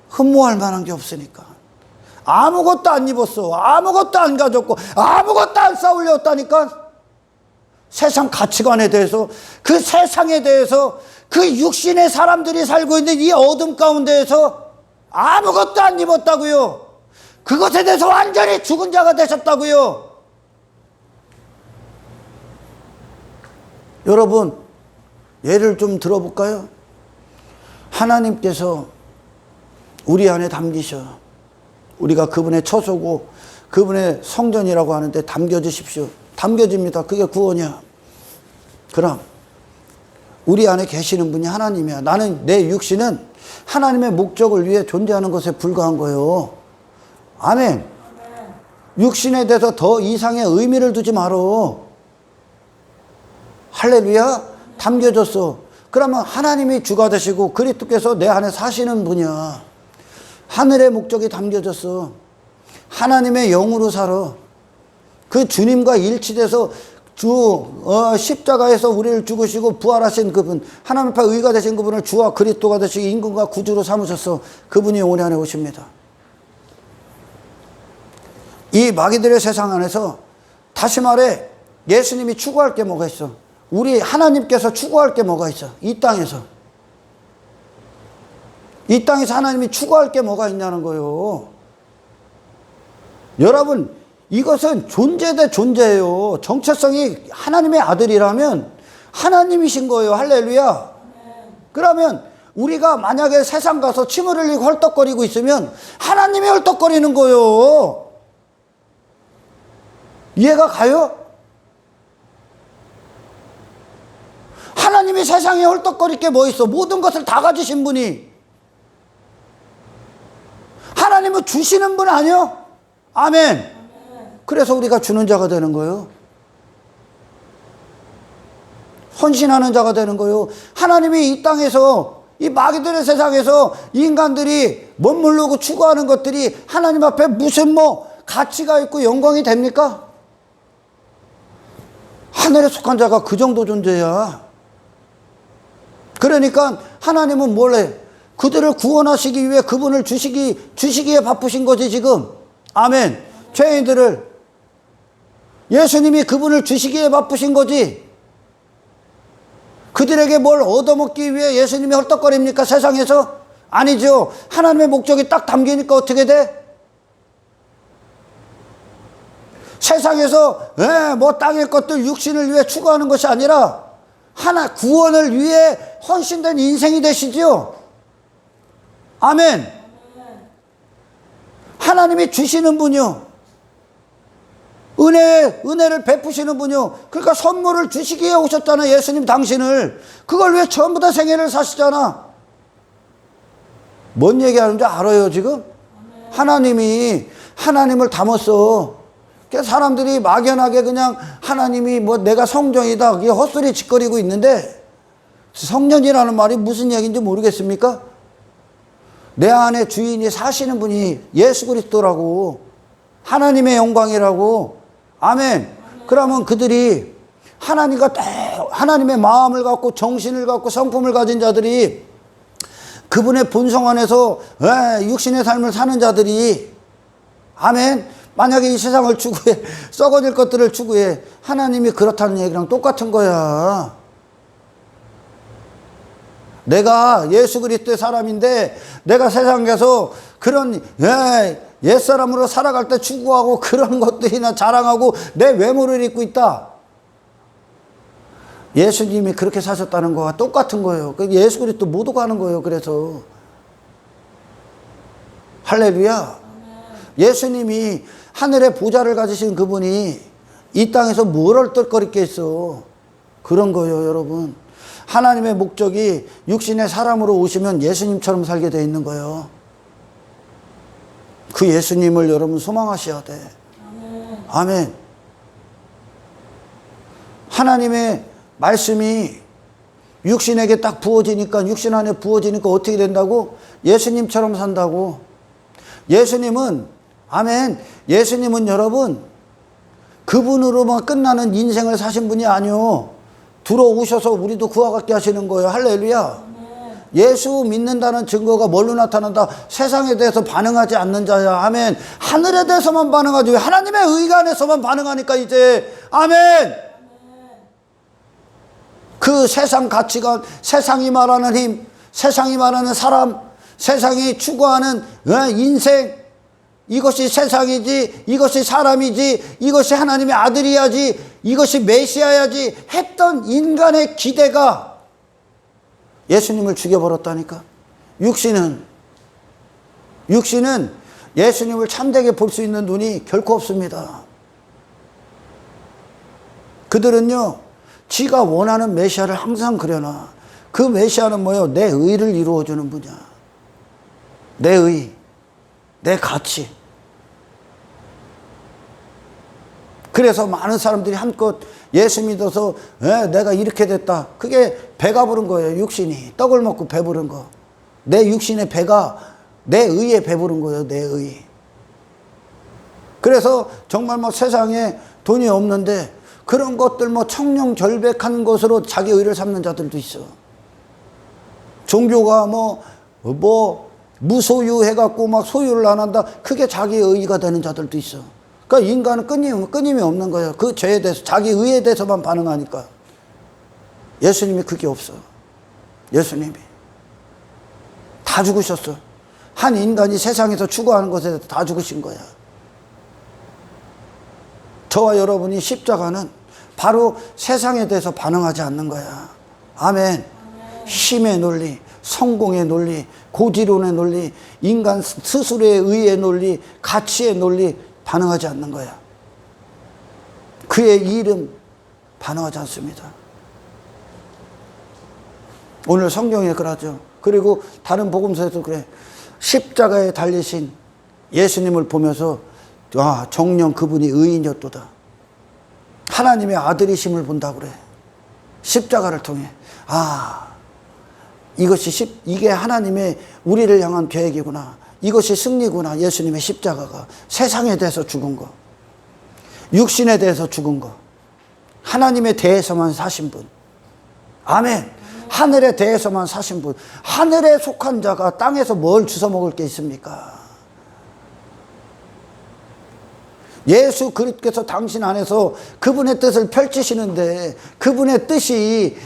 흠모할 만한 게 없으니까. 아무것도 안 입었어. 아무것도 안 가졌고 아무것도 안 쌓으려었다니까. 세상 가치관에 대해서, 그 세상에 대해서, 그 육신의 사람들이 살고 있는 이 어둠 가운데에서 아무것도 안 입었다고요. 그것에 대해서 완전히 죽은 자가 되셨다고요. 여러분, 예를 좀 들어볼까요? 하나님께서 우리 안에 담기셔. 우리가 그분의 처소고 그분의 성전이라고 하는데 담겨주십시오. 담겨집니다. 그게 구원이야. 그럼 우리 안에 계시는 분이 하나님이야. 나는, 내 육신은 하나님의 목적을 위해 존재하는 것에 불과한 거예요. 아멘. 육신에 대해서 더 이상의 의미를 두지 말어. 할렐루야. 담겨졌어. 그러면 하나님이 주가 되시고 그리스도께서 내 안에 사시는 분이야. 하늘의 목적이 담겨졌어. 하나님의 영으로 살아. 그 주님과 일치돼서 십자가에서 우리를 죽으시고 부활하신 그분, 하나님 앞에 의가 되신 그분을 주와 그리스도가 되시고 임금과 구주로 삼으셨어. 그분이 우리 안에 오십니다. 이 마귀들의 세상 안에서 다시 말해 예수님이 추구할 게 뭐가 있어? 우리 하나님께서 추구할 게 뭐가 있어? 이 땅에서 하나님이 추구할 게 뭐가 있냐는 거예요. 여러분, 이것은 존재 대 존재예요. 정체성이 하나님의 아들이라면 하나님이신 거예요. 할렐루야. 그러면 우리가 만약에 세상 가서 침을 흘리고 헐떡거리고 있으면 하나님이 헐떡거리는 거예요. 이해가 가요? 하나님이 세상에 헐떡거릴 게 뭐 있어? 모든 것을 다 가지신 분이. 하나님은 주시는 분 아니요? 아멘. 그래서 우리가 주는 자가 되는 거예요. 헌신하는 자가 되는 거예요. 하나님이 이 땅에서, 이 마귀들의 세상에서 인간들이 멋모르고 추구하는 것들이 하나님 앞에 무슨 가치가 있고 영광이 됩니까? 하늘에 속한 자가 그 정도 존재야. 그러니까 하나님은 뭘래? 그들을 구원하시기 위해 그분을 주시기에 바쁘신 거지 지금. 아멘. 죄인들을, 예수님이 그분을 주시기에 바쁘신 거지. 그들에게 뭘 얻어먹기 위해 예수님이 헐떡거립니까? 세상에서? 아니죠. 하나님의 목적이 딱 담기니까 어떻게 돼? 세상에서 땅의 것들 육신을 위해 추구하는 것이 아니라 구원을 위해 헌신된 인생이 되시죠. 아멘. 하나님이 주시는 분이요. 은혜를 베푸시는 분이요. 그러니까 선물을 주시기에 오셨잖아. 예수님 당신을. 그걸 왜 전부 다 생애를 사시잖아. 뭔 얘기하는지 알아요 지금? 하나님이 하나님을 담았어. 사람들이 막연하게 그냥 하나님이 내가 성전이다 그게 헛소리 짓거리고 있는데, 성전이라는 말이 무슨 얘기인지 모르겠습니까? 내 안에 주인이 사시는 분이 예수 그리스도라고, 하나님의 영광이라고. 아멘. 그러면 그들이 하나님의 마음을 갖고 정신을 갖고 성품을 가진 자들이, 그분의 본성 안에서 육신의 삶을 사는 자들이, 아멘. 만약에 이 세상을 추구해, 썩어질 것들을 추구해, 하나님이 그렇다는 얘기랑 똑같은 거야. 내가 예수 그리스도의 사람인데 내가 세상 가서 그런 옛사람으로 살아갈 때 추구하고 그런 것들이나 자랑하고 내 외모를 입고 있다. 예수님이 그렇게 사셨다는 거와 똑같은 거예요. 예수 그리스도 못 오가는 거예요. 그래서 할렐루야. 예수님이 하늘의 보좌를 가지신 그분이 이 땅에서 뭘 얼떨거릴 게 있어. 그런 거예요, 여러분. 하나님의 목적이 육신의 사람으로 오시면 예수님처럼 살게 돼 있는 거예요. 그 예수님을 여러분 소망하셔야 돼. 아멘. 하나님의 말씀이 육신에게 딱 부어지니까, 육신 안에 부어지니까 어떻게 된다고? 예수님처럼 산다고. 예수님은, 아멘. 예수님은 여러분 그분으로만 끝나는 인생을 사신 분이 아니요. 들어오셔서 우리도 그와 같게 하시는 거예요. 할렐루야. 예수 믿는다는 증거가 뭘로 나타난다? 세상에 대해서 반응하지 않는 자야. 아멘. 하늘에 대해서만 반응하지 왜 하나님의 의가 안에서만 반응하니까 이제. 아멘. 그 세상 가치관, 세상이 말하는 힘, 세상이 말하는 사람, 세상이 추구하는 인생, 이것이 세상이지, 이것이 사람이지, 이것이 하나님의 아들이야지, 이것이 메시아야지 했던 인간의 기대가 예수님을 죽여버렸다니까. 육신은 예수님을 참되게 볼 수 있는 눈이 결코 없습니다. 그들은요, 지가 원하는 메시아를 항상 그려놔. 그 메시아는 뭐예요? 내 의를 이루어주는 분이야. 내 의, 내 가치. 그래서 많은 사람들이 한껏 예수 믿어서 내가 이렇게 됐다. 그게 배가 부른 거예요. 육신이. 떡을 먹고 배부른 거. 내 육신의 배가 내 의에 배부른 거예요. 내 의. 그래서 정말 뭐 세상에 돈이 없는데 그런 것들 뭐 청렴절백한 것으로 자기 의를 삼는 자들도 있어. 종교가 뭐 무소유 해갖고 막 소유를 안 한다. 그게 자기 의가 되는 자들도 있어. 그러니까 인간은 끊임이 없는 거예요. 그 죄에 대해서, 자기 의에 대해서만 반응하니까. 예수님이 그게 없어. 예수님이. 다 죽으셨어. 한 인간이 세상에서 추구하는 것에 대해서 다 죽으신 거야. 저와 여러분이 십자가는 바로 세상에 대해서 반응하지 않는 거야. 아멘. 힘의 논리, 성공의 논리, 고지론의 논리, 인간 스스로의 의의 논리, 가치의 논리 반응하지 않는 거야. 그의 이름 반응하지 않습니다. 오늘 성경에 그러죠. 그리고 다른 복음서에도 그래. 십자가에 달리신 예수님을 보면서 정녕 그분이 의인이었도다. 하나님의 아들이심을 본다고 그래. 십자가를 통해. 이게 하나님의 우리를 향한 계획이구나. 이것이 승리구나. 예수님의 십자가가. 세상에 대해서 죽은 거. 육신에 대해서 죽은 거. 하나님에 대해서만 사신 분. 아멘. 하늘에 대해서만 사신 분. 하늘에 속한 자가 땅에서 뭘 주워 먹을 게 있습니까? 예수 그리스도께서 당신 안에서 그분의 뜻을 펼치시는데 그분의 뜻이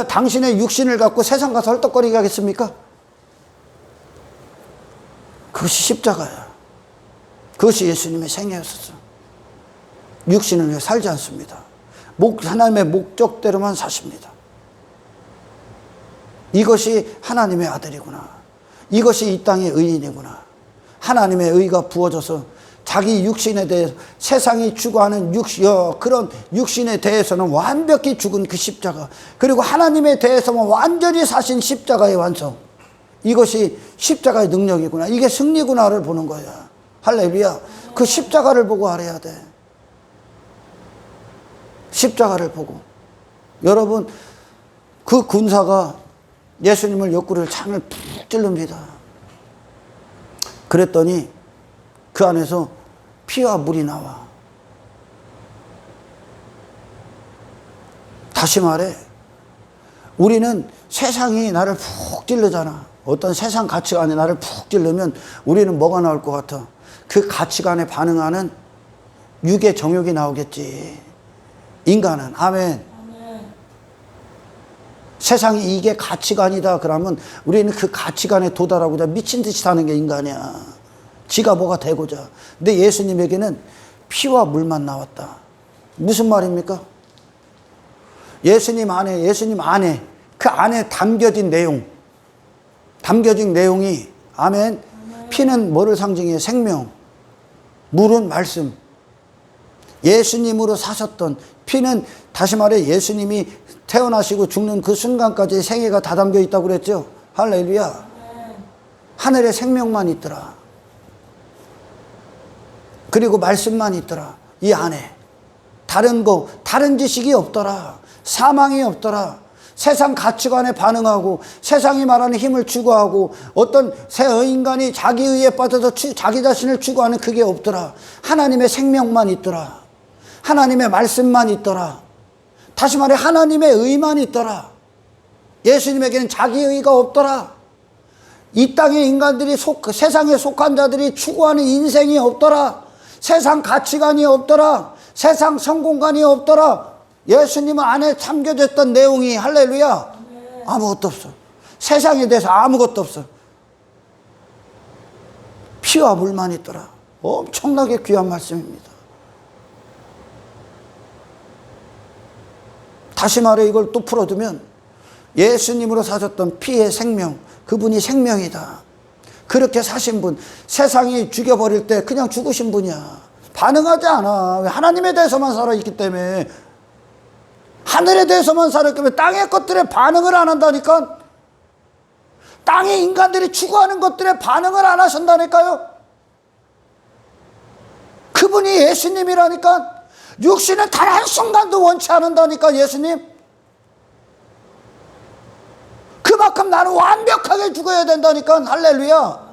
당신의 육신을 갖고 세상 가서 헐떡거리게 하겠습니까? 그것이 십자가야. 그것이 예수님의 생애였었어. 육신을 위해 살지 않습니다. 하나님의 목적대로만 사십니다. 이것이 하나님의 아들이구나. 이것이 이 땅의 의인이구나. 하나님의 의가 부어져서 자기 육신에 대해서 세상이 추구하는 그런 육신에 대해서는 완벽히 죽은 그 십자가, 그리고 하나님에 대해서만 완전히 사신 십자가의 완성, 이것이 십자가의 능력이구나, 이게 승리구나를 보는 거야. 할렐루야. 그 십자가를 보고 알아야 돼. 십자가를 보고. 여러분, 그 군사가 예수님을 옆구리를 창을 푹 찔릅니다. 그랬더니 그 안에서 피와 물이 나와. 다시 말해, 우리는 세상이 나를 푹 찔르잖아. 어떤 세상 가치관에 나를 푹 찔르면 우리는 뭐가 나올 것 같아? 그 가치관에 반응하는 육의 정욕이 나오겠지. 인간은. 아멘. 세상이 이게 가치관이다 그러면 우리는 그 가치관에 도달하고자 미친 듯이 사는 게 인간이야. 지가 뭐가 되고자. 근데 예수님에게는 피와 물만 나왔다. 무슨 말입니까? 예수님 안에 그 안에 담겨진 내용이 아멘. 피는 뭐를 상징해요? 생명. 물은 말씀. 예수님으로 사셨던 피는, 다시 말해 예수님이 태어나시고 죽는 그 순간까지 생애가 다 담겨 있다고 그랬죠. 할렐루야. 하늘에 생명만 있더라. 그리고 말씀만 있더라. 이 안에 다른 지식이 없더라. 사망이 없더라. 세상 가치관에 반응하고 세상이 말하는 힘을 추구하고 어떤 새 인간이 자기 의에 빠져서 자기 자신을 추구하는 그게 없더라. 하나님의 생명만 있더라. 하나님의 말씀만 있더라. 다시 말해 하나님의 의만 있더라. 예수님에게는 자기 의가 없더라. 이 땅의 인간들이 세상에 속한 자들이 추구하는 인생이 없더라. 세상 가치관이 없더라. 세상 성공관이 없더라. 예수님 안에 참겨졌던 내용이, 할렐루야, 아무것도 없어. 세상에 대해서 아무것도 없어. 피와 물만 있더라. 엄청나게 귀한 말씀입니다. 다시 말해 이걸 또 풀어두면 예수님으로 사셨던 피의 생명, 그분이 생명이다. 그렇게 사신 분, 세상이 죽여버릴 때 그냥 죽으신 분이야. 반응하지 않아. 왜? 하나님에 대해서만 살아있기 때문에. 하늘에 대해서만 살았기 때문에 땅의 것들에 반응을 안 한다니까. 땅의 인간들이 추구하는 것들에 반응을 안 하신다니까요. 그분이 예수님이라니까. 육신은 단 한순간도 원치 않는다니까. 예수님. 그만큼 나는 완벽하게 죽어야 된다니까. 할렐루야.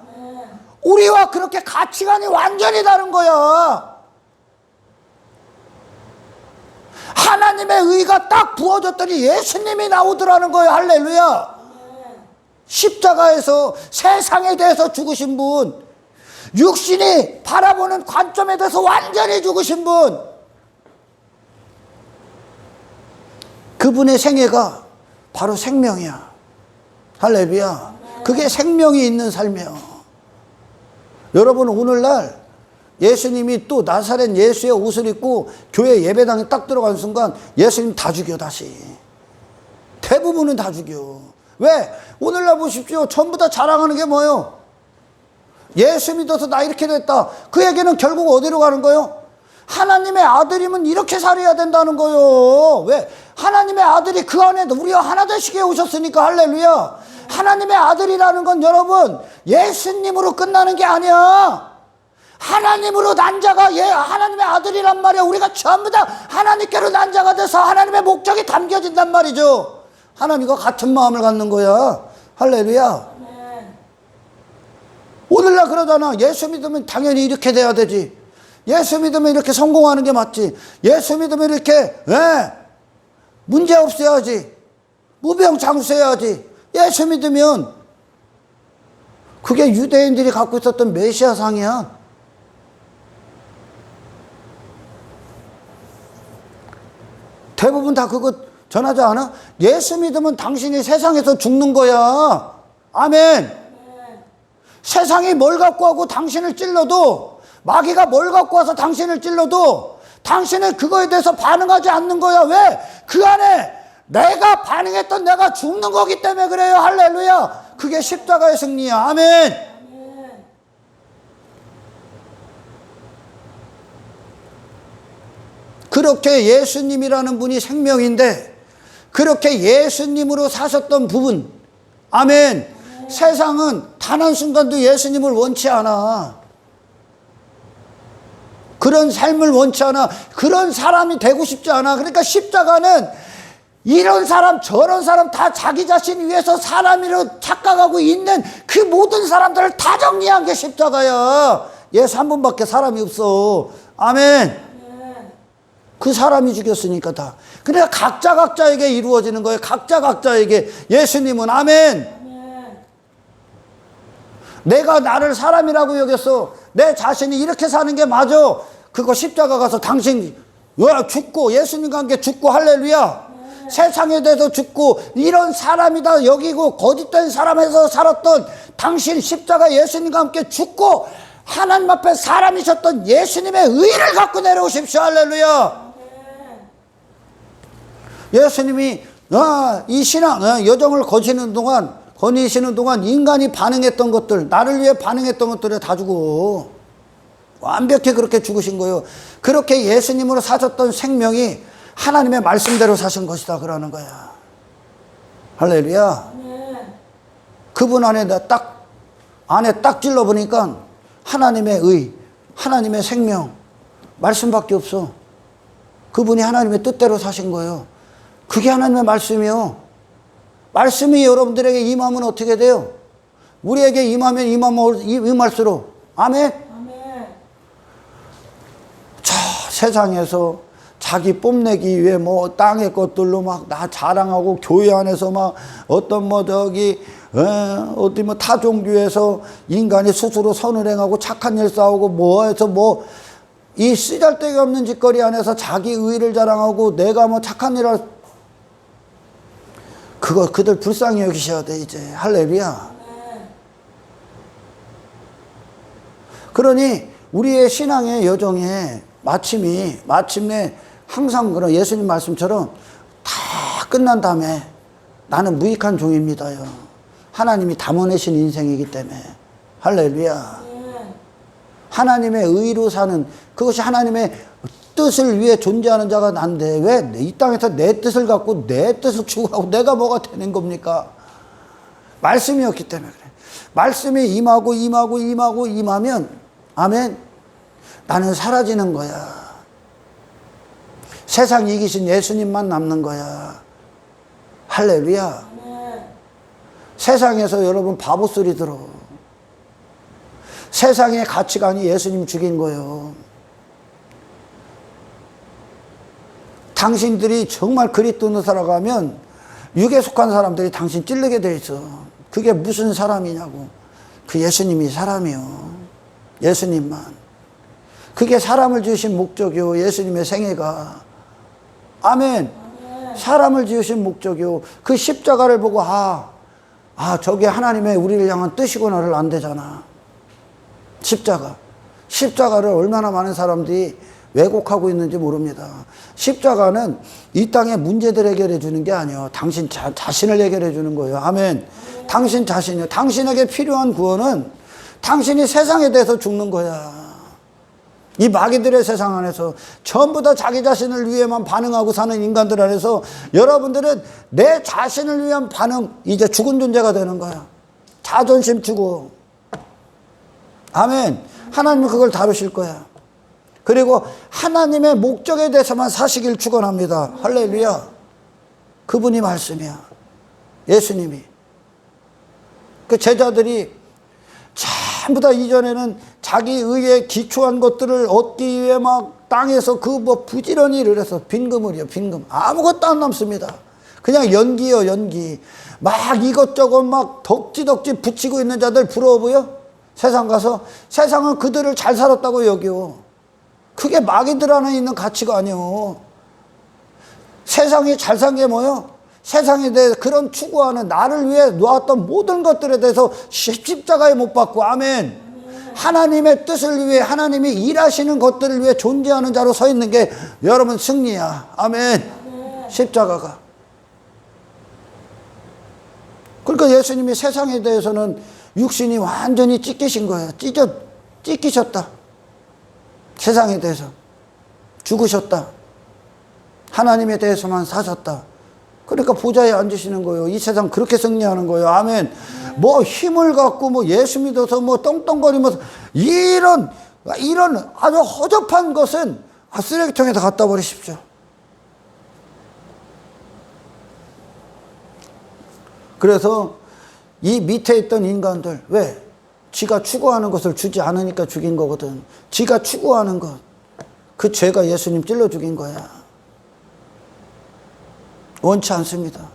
우리와 그렇게 가치관이 완전히 다른 거야. 하나님의 의가 딱 부어졌더니 예수님이 나오더라는 거예요. 할렐루야. 십자가에서 세상에 대해서 죽으신 분, 육신이 바라보는 관점에 대해서 완전히 죽으신 분, 그분의 생애가 바로 생명이야. 할렐루야. 그게 생명이 있는 삶이야. 여러분, 오늘날 예수님이 또 나사렛 예수의 옷을 입고 교회 예배당에 딱 들어간 순간 예수님 다 죽여. 다시 대부분은 다 죽여. 왜? 오늘날 보십시오. 전부 다 자랑하는 게 뭐예요? 예수 믿어서 나 이렇게 됐다. 그 얘기는 결국 어디로 가는 거예요? 하나님의 아들이면 이렇게 살아야 된다는 거예요. 왜? 하나님의 아들이 그 안에 우리와 하나 되시게 오셨으니까. 할렐루야. 하나님의 아들이라는 건 여러분 예수님으로 끝나는 게 아니야. 하나님으로 난 자가 하나님의 아들이란 말이야. 우리가 전부 다 하나님께로 난 자가 돼서 하나님의 목적이 담겨진단 말이죠. 하나님과 같은 마음을 갖는 거야. 할렐루야. 오늘날 그러잖아. 예수 믿으면 당연히 이렇게 돼야 되지. 예수 믿으면 이렇게 성공하는 게 맞지. 예수 믿으면 이렇게 문제 없어야지. 무병장수해야지. 예수 믿으면 그게 유대인들이 갖고 있었던 메시아상이야. 대부분 다 그거 전하지 않아? 예수 믿으면 당신이 세상에서 죽는 거야. 아멘. 세상이 뭘 갖고 하고 당신을 찔러도, 마귀가 뭘 갖고 와서 당신을 찔러도 당신은 그거에 대해서 반응하지 않는 거야. 왜? 그 안에 내가 반응했던 내가 죽는 거기 때문에 그래요. 할렐루야. 그게 십자가의 승리야. 아멘. 그렇게 예수님이라는 분이 생명인데 그렇게 예수님으로 사셨던 부분, 아멘. 세상은 단 한순간도 예수님을 원치 않아. 그런 삶을 원치 않아. 그런 사람이 되고 싶지 않아. 그러니까 십자가는 이런 사람 저런 사람 다 자기 자신 위해서 사람으로 착각하고 있는 그 모든 사람들을 다 정리한 게 십자가야. 예수 한 분밖에 사람이 없어. 아멘. 그 사람이 죽였으니까 다. 그러니까 각자에게 이루어지는 거예요. 각자에게. 예수님은 아멘. 내가 나를 사람이라고 여겼어. 내 자신이 이렇게 사는 게 맞아. 그거 십자가 가서 당신 죽고 예수님과 함께 죽고 할렐루야. 세상에 대해서 죽고 이런 사람이다 여기고 거짓된 사람에서 살았던 당신 십자가 예수님과 함께 죽고 하나님 앞에 사람이셨던 예수님의 의를 갖고 내려오십시오. 할렐루야. 예수님이 이 신앙 여정을 거니시는 동안 인간이 반응했던 것들, 나를 위해 반응했던 것들을 다 주고 완벽히 그렇게 죽으신 거예요. 그렇게 예수님으로 사셨던 생명이 하나님의 말씀대로 사신 것이다 그러는 거야. 할렐루야. 그분 안에 딱 찔러보니까 하나님의 의, 하나님의 생명, 말씀밖에 없어. 그분이 하나님의 뜻대로 사신 거예요. 그게 하나님의 말씀이요. 말씀이 여러분들에게 임하면 어떻게 돼요? 우리에게 임하면 임할수록. 아멘. 저 세상에서 자기 뽐내기 위해 뭐 땅의 것들로 막 나 자랑하고 교회 안에서 막 어떤 어디 뭐 타종교에서 인간이 스스로 선을 행하고 착한 일 싸우고 뭐해서 이 쓰잘데기 없는 짓거리 안에서 자기 의를 자랑하고 내가 뭐 착한 일을 그거 그들 불쌍히 여기셔야 돼 이제. 할렐루야. 그러니 우리의 신앙의 여정에 마침내 항상 그런 예수님 말씀처럼 다 끝난 다음에 나는 무익한 종입니다요. 하나님이 담아내신 인생이기 때문에. 할렐루야. 하나님의 의로 사는, 그것이 하나님의 뜻을 위해 존재하는 자가 난데 왜 이 땅에서 내 뜻을 갖고 내 뜻을 추구하고 내가 뭐가 되는 겁니까? 말씀이었기 때문에 그래. 말씀이 임하면 아멘, 나는 사라지는 거야. 세상 이기신 예수님만 남는 거야. 할렐루야. 세상에서 여러분 바보 소리 들어. 세상의 가치관이 예수님 죽인 거예요. 당신들이 정말 그리스도로 살아가면 육에 속한 사람들이 당신 찔르게 돼 있어. 그게 무슨 사람이냐고. 그 예수님이 사람이요. 예수님만. 그게 사람을 지으신 목적이요. 예수님의 생애가. 아멘. 사람을 지으신 목적이요. 그 십자가를 보고 저게 하나님의 우리를 향한 뜻이구나를 안 되잖아. 십자가를 얼마나 많은 사람들이 왜곡하고 있는지 모릅니다. 십자가는 이 땅의 문제들 해결해 주는 게 아니에요. 당신 자신을 해결해 주는 거예요. 아멘. 당신 자신이요. 당신에게 필요한 구원은 당신이 세상에 대해서 죽는 거야. 이 마귀들의 세상 안에서 전부 다 자기 자신을 위해만 반응하고 사는 인간들 안에서 여러분들은 내 자신을 위한 반응, 이제 죽은 존재가 되는 거야. 자존심 주고. 아멘. 하나님은 그걸 다루실 거야. 그리고 하나님의 목적에 대해서만 사시길 축원합니다. 할렐루야. 그분이 말씀이야. 예수님이. 그 제자들이 전부 다 이전에는 자기 의에 기초한 것들을 얻기 위해 막 땅에서 부지런히 일을 해서 빈금을이요, 빈금. 아무것도 안 남습니다. 그냥 연기요, 연기. 막 이것저것 막 덕지덕지 붙이고 있는 자들 부러워 보여? 세상 가서 세상은 그들을 잘 살았다고 여겨. 그게 마귀들 안에 있는 가치가 아니요. 세상이 잘 산 게 뭐요? 세상에 대해 그런 추구하는 나를 위해 놓았던 모든 것들에 대해서 십자가에 못 박고. 아멘. 하나님의 뜻을 위해 하나님이 일하시는 것들을 위해 존재하는 자로 서 있는 게 여러분 승리야. 아멘. 십자가가. 그러니까 예수님이 세상에 대해서는 육신이 완전히 찢기신 거예요. 찢기셨다. 세상에 대해서 죽으셨다. 하나님에 대해서만 사셨다. 그러니까 보좌에 앉으시는 거예요. 이 세상 그렇게 승리하는 거예요. 아멘. 뭐 힘을 갖고 예수 믿어서 떵떵거리면서 이런 아주 허접한 것은 쓰레기통에다 갖다 버리십시오. 그래서 이 밑에 있던 인간들, 왜? 지가 추구하는 것을 주지 않으니까 죽인 거거든. 지가 추구하는 것, 그 죄가 예수님 찔러 죽인 거야. 원치 않습니다.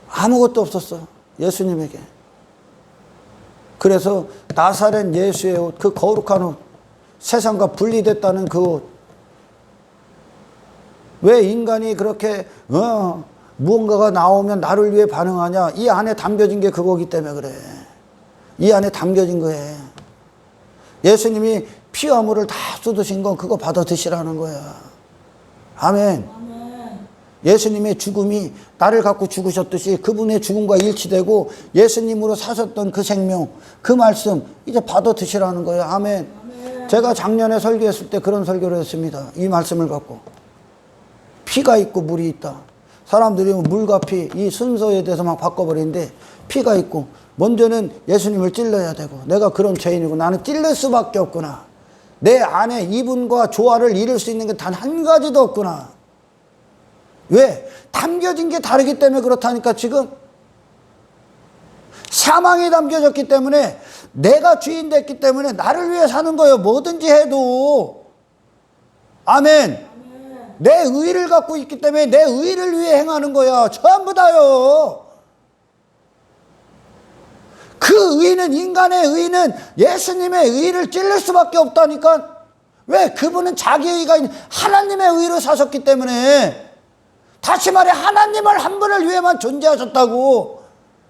아무것도 없었어, 예수님에게. 그래서 나사렛 예수의 옷, 그 거룩한 옷, 세상과 분리됐다는 그 옷. 왜 인간이 그렇게 무언가가 나오면 나를 위해 반응하냐? 이 안에 담겨진 게 그거기 때문에 그래. 이 안에 담겨진 거예요. 예수님이 피와 물을 다 쏟으신 건 그거 받아 드시라는 거야. 아멘. 예수님의 죽음이 나를 갖고 죽으셨듯이 그분의 죽음과 일치되고 예수님으로 사셨던 그 생명, 그 말씀 이제 받아 드시라는 거예요. 아멘. 제가 작년에 설교했을 때 그런 설교를 했습니다. 이 말씀을 갖고. 피가 있고 물이 있다. 사람들이 물과 피, 이 순서에 대해서 막 바꿔버리는데 피가 있고 먼저는 예수님을 찔러야 되고 내가 그런 죄인이고 나는 찔릴 수밖에 없구나. 내 안에 이분과 조화를 이룰 수 있는 게 단 한 가지도 없구나. 왜? 담겨진 게 다르기 때문에 그렇다니까. 지금 사망이 담겨졌기 때문에 내가 주인 됐기 때문에 나를 위해 사는 거예요. 뭐든지 해도. 아멘. 내 의를 갖고 있기 때문에 내 의를 위해 행하는 거야. 전부 다요. 그 의는, 인간의 의는 예수님의 의를 찔릴 수밖에 없다니까. 왜? 그분은 자기 의가 있는 하나님의 의로 사셨기 때문에. 다시 말해 하나님을 한 분을 위해만 존재하셨다고.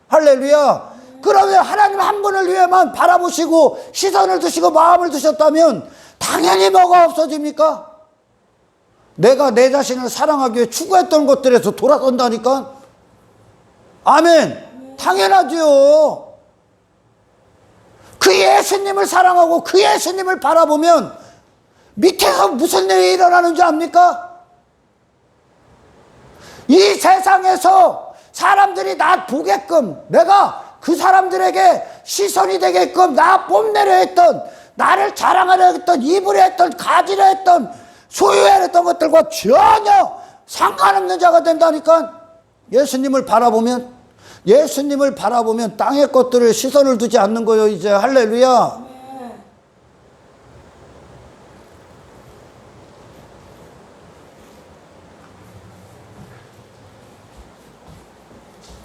할렐루야. 그러면 하나님 한 분을 위해만 바라보시고 시선을 두시고 마음을 두셨다면 당연히 뭐가 없어집니까? 내가 내 자신을 사랑하기 위해 추구했던 것들에서 돌아선다니까. 아멘. 당연하죠. 그 예수님을 사랑하고 그 예수님을 바라보면 밑에서 무슨 일이 일어나는 줄 압니까? 이 세상에서 사람들이 나 보게끔, 내가 그 사람들에게 시선이 되게끔 나 뽐내려 했던, 나를 자랑하려 했던, 입으려 했던, 가지려 했던, 소유하려 했던 것들과 전혀 상관없는 자가 된다니까. 예수님을 바라보면, 예수님을 바라보면 땅의 것들을 시선을 두지 않는 거예요. 이제 할렐루야.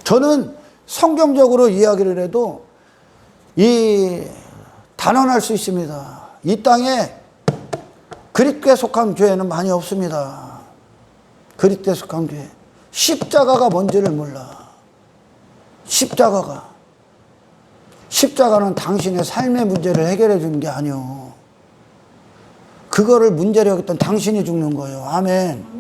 저는 성경적으로 이야기를 해도 단언할 수 있습니다. 이 땅에 그리스도에 속한 교회는 많이 없습니다. 그리스도에 속한 교회. 십자가가 뭔지를 몰라. 십자가는 당신의 삶의 문제를 해결해 주는 게 아니오. 그거를 문제로 여겼던 당신이 죽는 거예요. 아멘.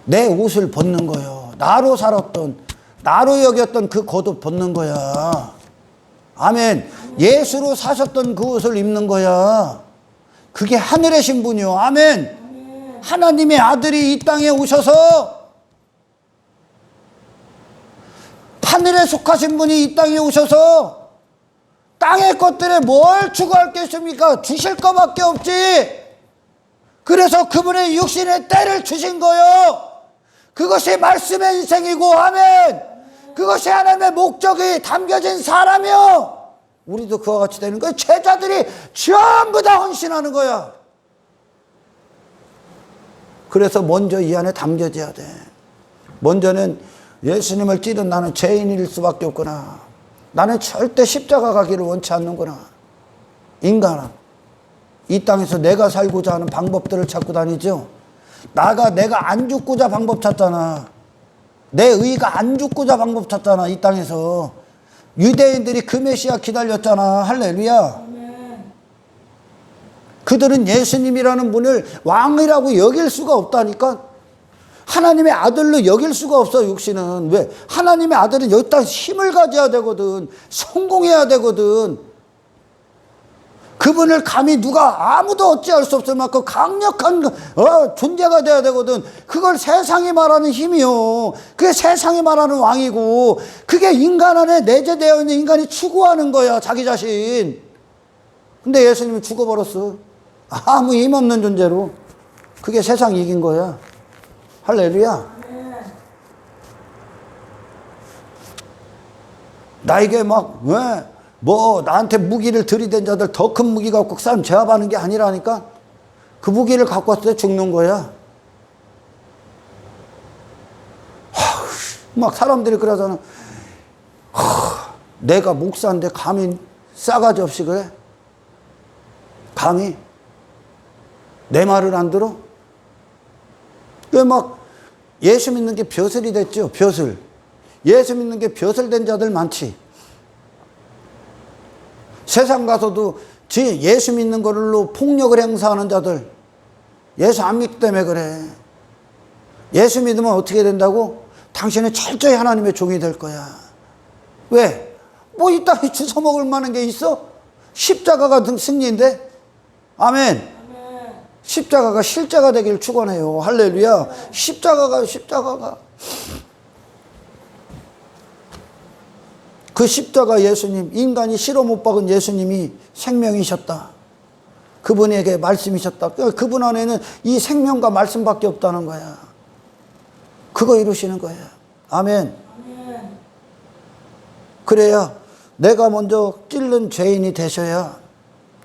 내 옷을 벗는 거예요. 나로 살았던, 나로 여겼던 그 겉옷 벗는 거야. 아멘. 예수로 사셨던 그 옷을 입는 거야. 그게 하늘의 신분이요. 아멘. 하나님의 아들이 이 땅에 오셔서, 하늘에 속하신 분이 이 땅에 오셔서 땅의 것들에 뭘 추구할 게 있습니까? 주실 것밖에 없지. 그래서 그분의 육신의 때를 주신 거요. 그것이 말씀의 인생이고, 아멘. 그것이 하나님의 목적이 담겨진 사람이요. 우리도 그와 같이 되는 거야. 제자들이 전부 다 헌신하는 거야. 그래서 먼저 이 안에 담겨져야 돼. 먼저는 예수님을 찌른 나는 죄인일 수밖에 없구나. 나는 절대 십자가 가기를 원치 않는구나. 인간은 이 땅에서 내가 살고자 하는 방법들을 찾고 다니죠. 내가 안 죽고자 방법 찾잖아. 내 의가 안 죽고자 방법 찾잖아. 이 땅에서 유대인들이 그 메시아 기다렸잖아. 할렐루야. 그들은 예수님이라는 분을 왕이라고 여길 수가 없다니까. 하나님의 아들로 여길 수가 없어. 육신은. 왜? 하나님의 아들은 여기다 힘을 가져야 되거든. 성공해야 되거든. 그분을 감히 누가 아무도 어찌할 수 없을 만큼 강력한 존재가 돼야 되거든. 그걸 세상이 말하는 힘이요. 그게 세상이 말하는 왕이고, 그게 인간 안에 내재되어 있는 인간이 추구하는 거야. 자기 자신. 근데 예수님은 죽어버렸어. 아무 힘 없는 존재로. 그게 세상이 이긴 거야. 할렐루야. 나에게 나한테 무기를 들이댄 자들 더 큰 무기 갖고 그 사람 제압하는 게 아니라니까. 그 무기를 갖고 왔을 때 죽는 거야. 막 사람들이 그러잖아. 내가 목사인데 감히 싸가지 없이 그래? 감히? 내 말을 안 들어? 왜 막 예수 믿는 게 벼슬이 됐죠. 벼슬. 예수 믿는 게 벼슬된 자들 많지. 세상 가서도 예수 믿는 걸로 폭력을 행사하는 자들. 예수 안 믿기 때문에 그래. 예수 믿으면 어떻게 된다고? 당신은 철저히 하나님의 종이 될 거야. 왜? 뭐 이 땅에 주워 먹을 만한 게 있어? 십자가가 승리인데? 아멘. 십자가가 실제가 되기를 축원해요. 할렐루야. 십자가가 그 십자가 예수님, 인간이 실어 못 박은 예수님이 생명이셨다. 그분에게 말씀이셨다. 그분 안에는 이 생명과 말씀밖에 없다는 거야. 그거 이루시는 거야. 아멘. 그래야 내가 먼저 찔른 죄인이 되셔야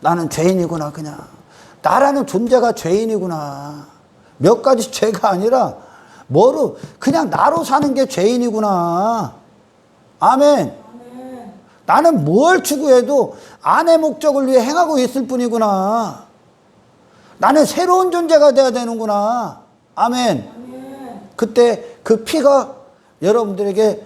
나는 죄인이구나. 그냥 나라는 존재가 죄인이구나. 몇 가지 죄가 아니라 그냥 나로 사는 게 죄인이구나. 아멘. 나는 뭘 추구해도 아내 목적을 위해 행하고 있을 뿐이구나. 나는 새로운 존재가 돼야 되는구나. 아멘. 그때 그 피가 여러분들에게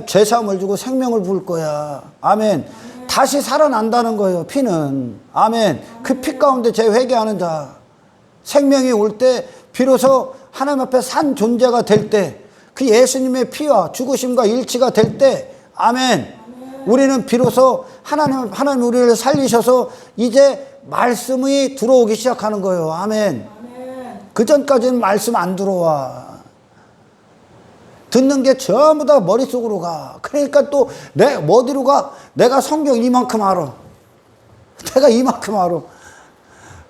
죄사함을 주고 생명을 부을 거야. 아멘. 다시 살아난다는 거예요. 피는. 아멘. 그 피 가운데 제 회개하는 자 생명이 올 때 비로소 하나님 앞에 산 존재가 될 때 그 예수님의 피와 죽으심과 일치가 될 때 아멘. 우리는 비로소 하나님 우리를 살리셔서 이제 말씀이 들어오기 시작하는 거예요. 아멘. 그 전까지는 말씀 안 들어와. 듣는 게 전부 다 머릿속으로 가. 그러니까 또 어디로 가? 내가 성경 이만큼 알아. 내가 이만큼 알아.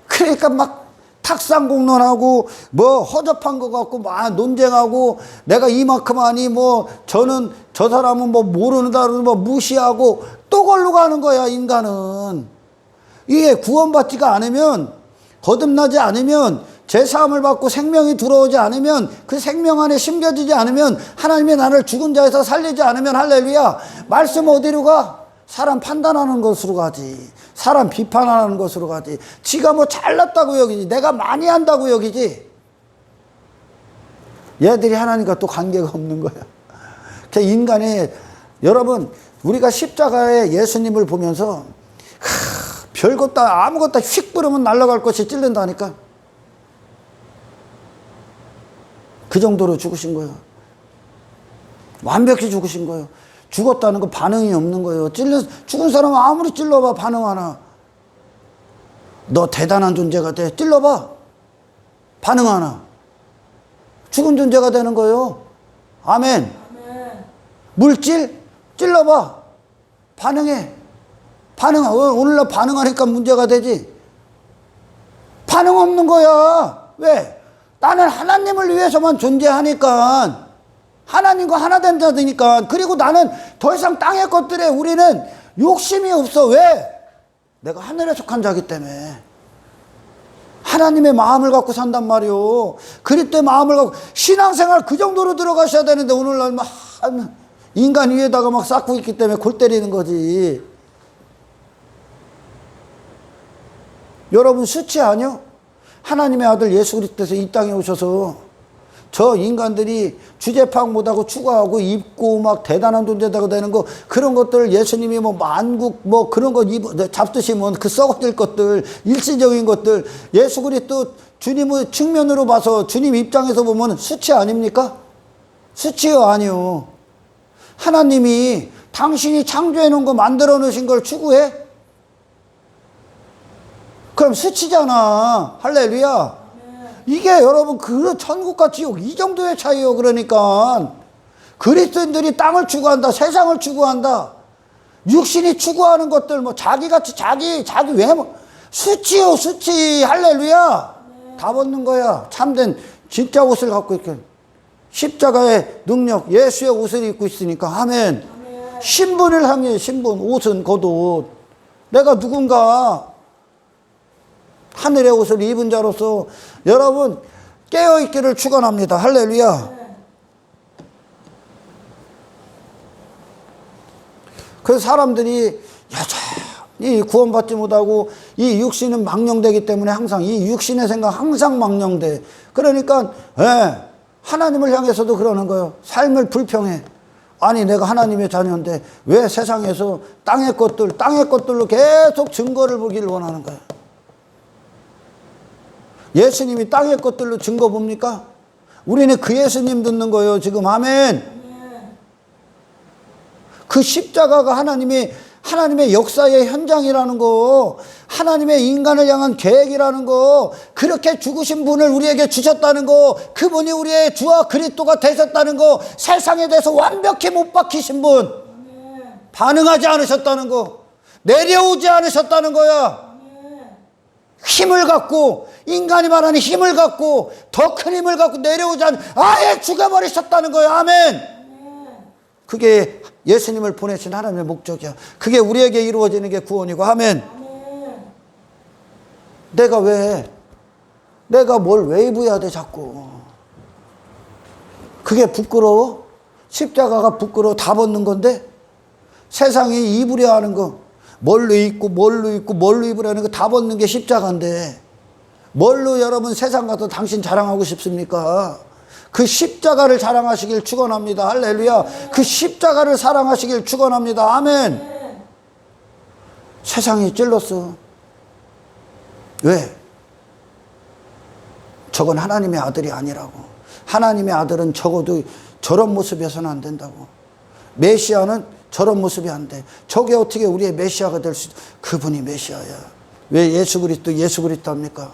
그러니까 막 탁상공론하고 뭐 허접한 것 같고 막 논쟁하고 내가 이만큼 하니 뭐 저는 저 사람은 뭐 모르는다 뭐 무시하고 또 걸로 가는 거야. 인간은 이게 구원받지가 않으면 거듭나지 않으면 제사함을 받고 생명이 들어오지 않으면 그 생명 안에 심겨지지 않으면 하나님의 나를 죽은 자에서 살리지 않으면 할렐루야 말씀 어디로 가? 사람 판단하는 것으로 가지. 사람 비판하는 것으로 가지. 지가 뭐 잘났다고 여기지. 내가 많이 한다고 여기지. 얘들이 하나님과 또 관계가 없는 거야. 그 인간이 여러분 우리가 십자가에 예수님을 보면서 별것도 아무것도 휙 부르면 날아갈 것이 찔른다니까. 그 정도로 죽으신 거예요. 완벽히 죽으신 거예요. 죽었다는 거 반응이 없는 거예요. 죽은 사람은 아무리 찔러봐 반응하나. 너 대단한 존재가 돼. 찔러봐. 반응하나. 죽은 존재가 되는 거예요. 아멘. 물질 찔러봐. 반응해. 오늘날 반응하니까 문제가 되지. 반응 없는 거야. 왜? 나는 하나님을 위해서만 존재하니까. 하나님과 하나 된 자들이니까. 그리고 나는 더 이상 땅의 것들에 우리는 욕심이 없어. 왜? 내가 하늘에 속한 자기 때문에. 하나님의 마음을 갖고 산단 말이요. 그리스도의 마음을 갖고 신앙생활 그 정도로 들어가셔야 되는데 오늘날 막 인간 위에다가 막 쌓고 있기 때문에 골 때리는 거지. 여러분 수치 아니요? 하나님의 아들 예수 그리스도께서 이 땅에 오셔서 저 인간들이 주제파악 못하고 추구하고 입고 막 대단한 존재가 되는 거 그런 것들 예수님이 뭐 만국 뭐 그런 거 잡듯이 뭐 그 썩어질 것들 일시적인 것들 예수 그리스도 주님의 측면으로 봐서 주님 입장에서 보면 수치 아닙니까? 수치요 아니요. 하나님이 당신이 창조해 놓은 거 만들어 놓으신 걸 추구해? 그럼 수치잖아. 할렐루야. 이게 여러분 그 천국과 지옥 이 정도의 차이요. 그러니까 그리스도인들이 땅을 추구한다. 세상을 추구한다. 육신이 추구하는 것들 뭐 자기같이 자기 외모 수치요 수치. 할렐루야. 다 벗는 거야. 참된 진짜 옷을 갖고 있게 십자가의 능력 예수의 옷을 입고 있으니까 아멘. 신분을 향해 신분 옷은 겉옷. 내가 누군가 하늘의 옷을 입은 자로서 여러분 깨어있기를 축원합니다. 할렐루야. 그래서 사람들이 여전히 구원받지 못하고 이 육신은 망령되기 때문에 항상 이 육신의 생각 항상 망령돼. 그러니까 하나님을 향해서도 그러는 거예요. 삶을 불평해. 아니 내가 하나님의 자녀인데 왜 세상에서 땅의 것들로 계속 증거를 보기를 원하는 거야. 예수님이 땅의 것들로 증거 봅니까? 우리는 그 예수님 듣는 거예요. 지금 아멘. 그 십자가가 하나님의 역사의 현장이라는 거, 하나님의 인간을 향한 계획이라는 거, 그렇게 죽으신 분을 우리에게 주셨다는 거, 그분이 우리의 주와 그리스도가 되셨다는 거, 세상에 대해서 완벽히 못 박히신 분, 반응하지 않으셨다는 거, 내려오지 않으셨다는 거야. 힘을 갖고 인간이 말하는 힘을 갖고 더 큰 힘을 갖고 내려오지 않은 아예 죽여버리셨다는 거예요. 아멘. 그게 예수님을 보내신 하나님의 목적이야. 그게 우리에게 이루어지는 게 구원이고 아멘. 내가 뭘 왜 입어야 돼 자꾸. 그게 부끄러워? 십자가가 부끄러워? 다 벗는 건데 세상이 입으려 하는 거 뭘로 입으려는 거 다 벗는 게 십자가인데 뭘로 여러분 세상 가서 당신 자랑하고 싶습니까? 그 십자가를 자랑하시길 축원합니다. 할렐루야. 그 십자가를 사랑하시길 축원합니다. 아멘. 세상이 찔렀어. 왜? 저건 하나님의 아들이 아니라고. 하나님의 아들은 적어도 저런 모습에서는 안 된다고. 메시아는 저런 모습이 안 돼. 저게 어떻게 우리의 메시아가 될 수 있어? 그분이 메시아야. 왜 예수 그리스도 합니까?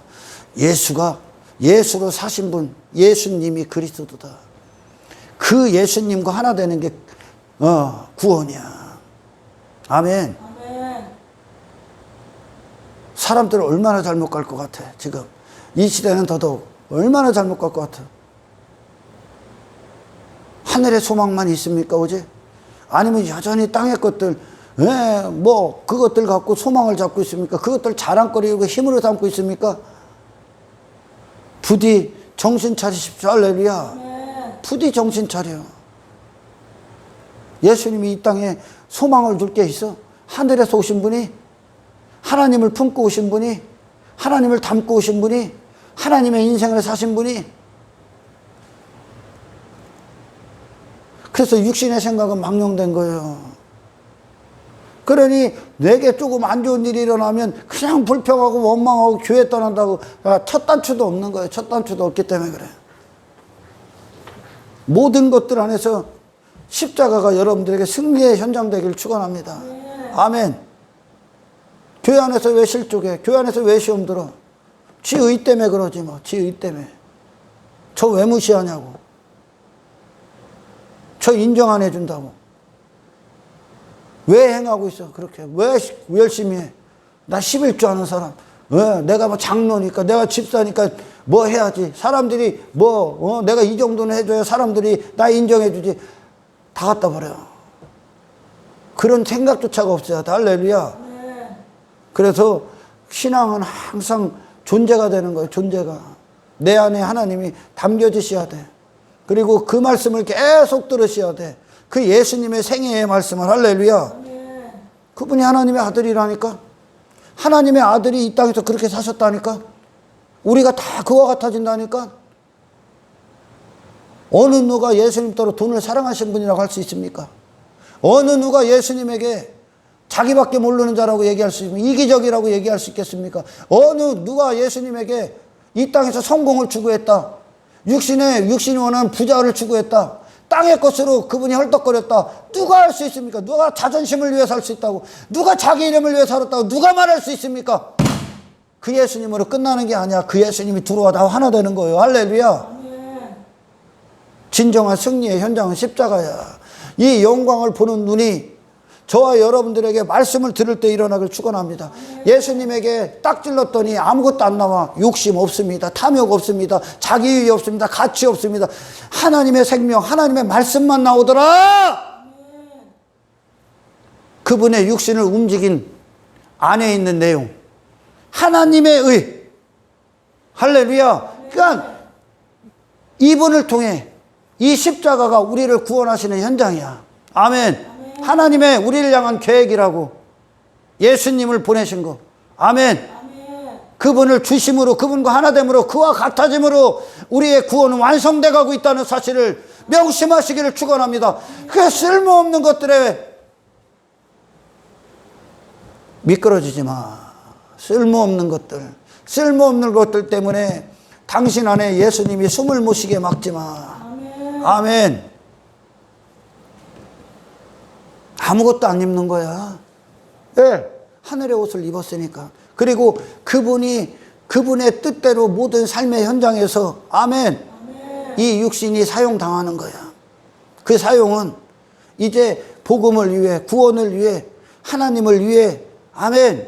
예수로 사신 분, 예수님이 그리스도다. 그 예수님과 하나 되는 게 구원이야. 아멘. 사람들은 얼마나 잘못 갈 것 같아. 지금 이 시대는 더더욱 얼마나 잘못 갈 것 같아. 하늘의 소망만 있습니까 오직? 아니면 여전히 땅의 것들, 뭐 그것들 갖고 소망을 잡고 있습니까? 그것들 자랑거리고 힘으로 삼고 있습니까? 부디 정신 차리십시오. 할렐루야. 부디 정신 차려. 예수님이 이 땅에 소망을 둘 게 있어? 하늘에서 오신 분이, 하나님을 품고 오신 분이, 하나님을 담고 오신 분이, 하나님의 인생을 사신 분이. 그래서 육신의 생각은 망령된 거예요. 그러니 내게 조금 안 좋은 일이 일어나면 그냥 불평하고 원망하고 교회 떠난다고. 첫 단추도 없는 거예요. 첫 단추도 없기 때문에 그래. 모든 것들 안에서 십자가가 여러분들에게 승리의 현장 되기를 축원합니다. 아멘. 교회 안에서 왜 실족해? 교회 안에서 왜 시험 들어? 지의 때문에 그러지 뭐. 지의 때문에. 저 왜 무시하냐고. 저 인정 안 해준다고. 왜 행하고 있어? 그렇게. 왜 열심히 해? 나 11조 하는 사람. 왜? 내가 뭐 장로니까, 내가 집사니까 뭐 해야지. 사람들이 내가 이 정도는 해줘야 사람들이 나 인정해주지. 다 갖다 버려. 그런 생각조차가 없어요. 할렐루야. 그래서 신앙은 항상 존재가 되는 거예요. 존재가. 내 안에 하나님이 담겨지셔야 돼. 그리고 그 말씀을 계속 들으셔야 돼. 그 예수님의 생애의 말씀을. 할렐루야. 그분이 하나님의 아들이라니까. 하나님의 아들이 이 땅에서 그렇게 사셨다니까. 우리가 다 그와 같아진다니까. 어느 누가 예수님 따로 돈을 사랑하신 분이라고 할 수 있습니까? 어느 누가 예수님에게 자기밖에 모르는 자라고 얘기할 수 있습니까? 이기적이라고 얘기할 수 있겠습니까? 어느 누가 예수님에게 이 땅에서 성공을 추구했다. 육신이 원하는 부자를 추구했다. 땅의 것으로 그분이 헐떡거렸다. 누가 할 수 있습니까? 누가 자존심을 위해 살 수 있다고? 누가 자기 이름을 위해 살았다고? 누가 말할 수 있습니까? 그 예수님으로 끝나는 게 아니야. 그 예수님이 들어와 다 하나 되는 거예요. 할렐루야. 진정한 승리의 현장은 십자가야. 이 영광을 보는 눈이 저와 여러분들에게 말씀을 들을 때 일어나길 축원합니다. 예수님에게 딱 찔렀더니 아무것도 안 나와. 욕심 없습니다. 탐욕 없습니다. 자기유의 없습니다. 가치 없습니다. 하나님의 생명, 하나님의 말씀만 나오더라. 그분의 육신을 움직인 안에 있는 내용, 하나님의 의. 할렐루야. 그러니까 이분을 통해 이 십자가가 우리를 구원하시는 현장이야. 아멘. 하나님의 우리를 향한 계획이라고. 예수님을 보내신 거. 아멘. 그분을 주심으로, 그분과 하나됨으로, 그와 같아짐으로 우리의 구원은 완성돼 가고 있다는 사실을 명심하시기를 축원합니다. 그 쓸모없는 것들에 미끄러지지 마. 쓸모없는 것들 때문에 당신 안에 예수님이 숨을 못 쉬게 막지 마. 아멘. 아무것도 안 입는 거야. 네. 하늘의 옷을 입었으니까. 그리고 그분의 뜻대로 모든 삶의 현장에서 아멘. 이 육신이 사용당하는 거야. 그 사용은 이제 복음을 위해, 구원을 위해, 하나님을 위해. 아멘.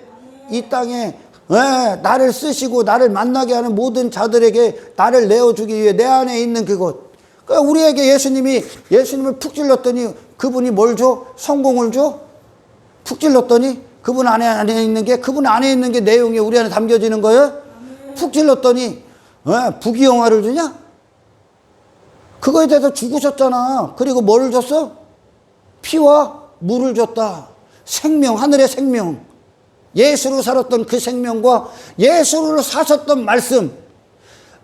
이 땅에 나를 쓰시고 나를 만나게 하는 모든 자들에게 나를 내어주기 위해 내 안에 있는 그것. 그러니까 우리에게 예수님을 푹 찔렀더니 그분이 뭘 줘? 성공을 줘? 푹 찔렀더니 그분 안에 있는 게 내용이 우리 안에 담겨지는 거예요? 푹 찔렀더니 부귀영화를 주냐? 그거에 대해서 죽으셨잖아. 그리고 뭐를 줬어? 피와 물을 줬다. 생명, 하늘의 생명. 예수로 살았던 그 생명과 예수로 사셨던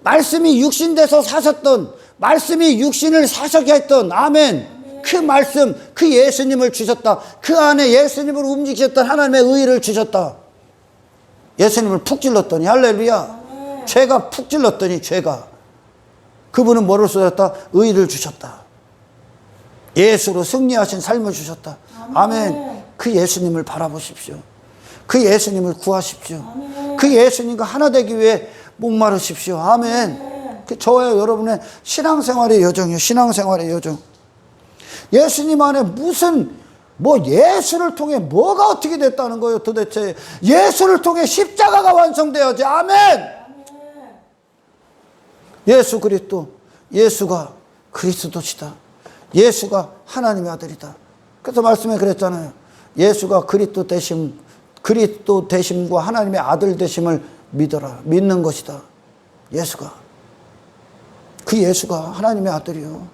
말씀이 육신돼서 사셨던, 말씀이 육신을 사셔게 했던, 아멘. 그 말씀, 그 예수님을 주셨다. 그 안에 예수님을 움직이셨던 하나님의 의를 주셨다. 예수님을 푹 찔렀더니 할렐루야. 죄가 푹 찔렀더니 죄가. 그분은 뭐를 쏟았다? 의를 주셨다. 예수로 승리하신 삶을 주셨다. 아멘. 그 예수님을 바라보십시오. 그 예수님을 구하십시오. 그 예수님과 하나 되기 위해 목마르십시오. 아멘. 저와 여러분의 신앙생활의 여정이요. 신앙생활의 여정. 예수님 안에 무슨 예수를 통해 뭐가 어떻게 됐다는 거예요 도대체. 예수를 통해 십자가가 완성되어야지. 아멘. 예수 그리스도, 예수가 그리스도시다. 예수가 하나님의 아들이다. 그래서 말씀에 그랬잖아요. 예수가 그리스도 되심과 하나님의 아들 되심을 믿어라. 믿는 것이다. 예수가. 그 예수가 하나님의 아들이요.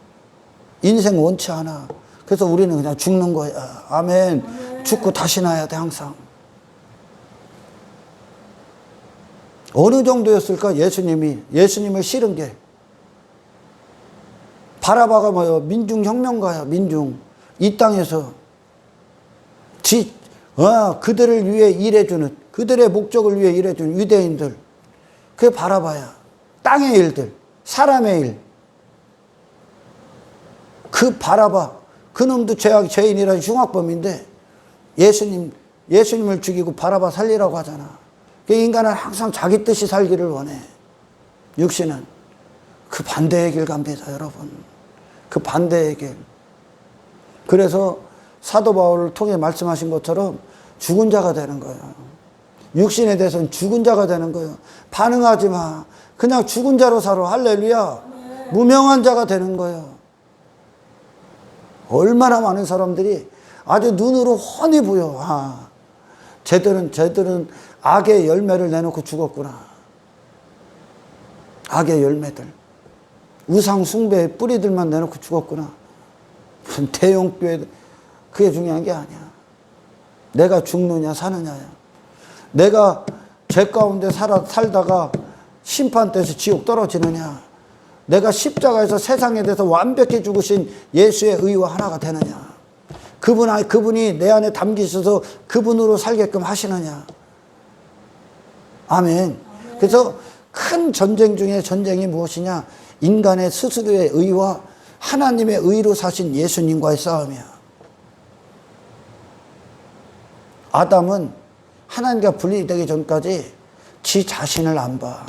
인생 원치 않아. 그래서 우리는 그냥 죽는 거야. 아멘. 죽고 다시 나야 돼 항상. 어느 정도였을까? 예수님을 싫은 게. 바라바가 뭐예요? 민중혁명가야. 민중. 이 땅에서 그들을 위해 일해주는, 그들의 목적을 위해 일해주는 유대인들. 그게 바라바야. 땅의 일들, 사람의 일. 그 바라바, 그놈도 죄인이라는 흉악범인데 예수님을 죽이고 바라바 살리라고 하잖아. 그 인간은 항상 자기 뜻이 살기를 원해. 육신은 그 반대의 길 갑니다, 여러분. 그 반대의 길. 그래서 사도 바울을 통해 말씀하신 것처럼 죽은 자가 되는 거예요. 육신에 대해서는 죽은 자가 되는 거예요. 반응하지 마. 그냥 죽은 자로 살아. 할렐루야. 무명한 자가 되는 거예요. 얼마나 많은 사람들이 아주 눈으로 훤히 보여. 쟤들은 악의 열매를 내놓고 죽었구나. 악의 열매들. 우상 숭배의 뿌리들만 내놓고 죽었구나. 무슨 대형교회, 그게 중요한 게 아니야. 내가 죽느냐 사느냐야. 내가 죄 가운데 살다가 심판대에서 지옥 떨어지느냐. 내가 십자가에서 세상에 대해서 완벽히 죽으신 예수의 의와 하나가 되느냐. 그분이 내 안에 담기셔서 그분으로 살게끔 하시느냐. 아멘. 그래서 큰 전쟁 중에 전쟁이 무엇이냐? 인간의 스스로의 의와 하나님의 의로 사신 예수님과의 싸움이야. 아담은 하나님과 분리되기 전까지 지 자신을 안 봐.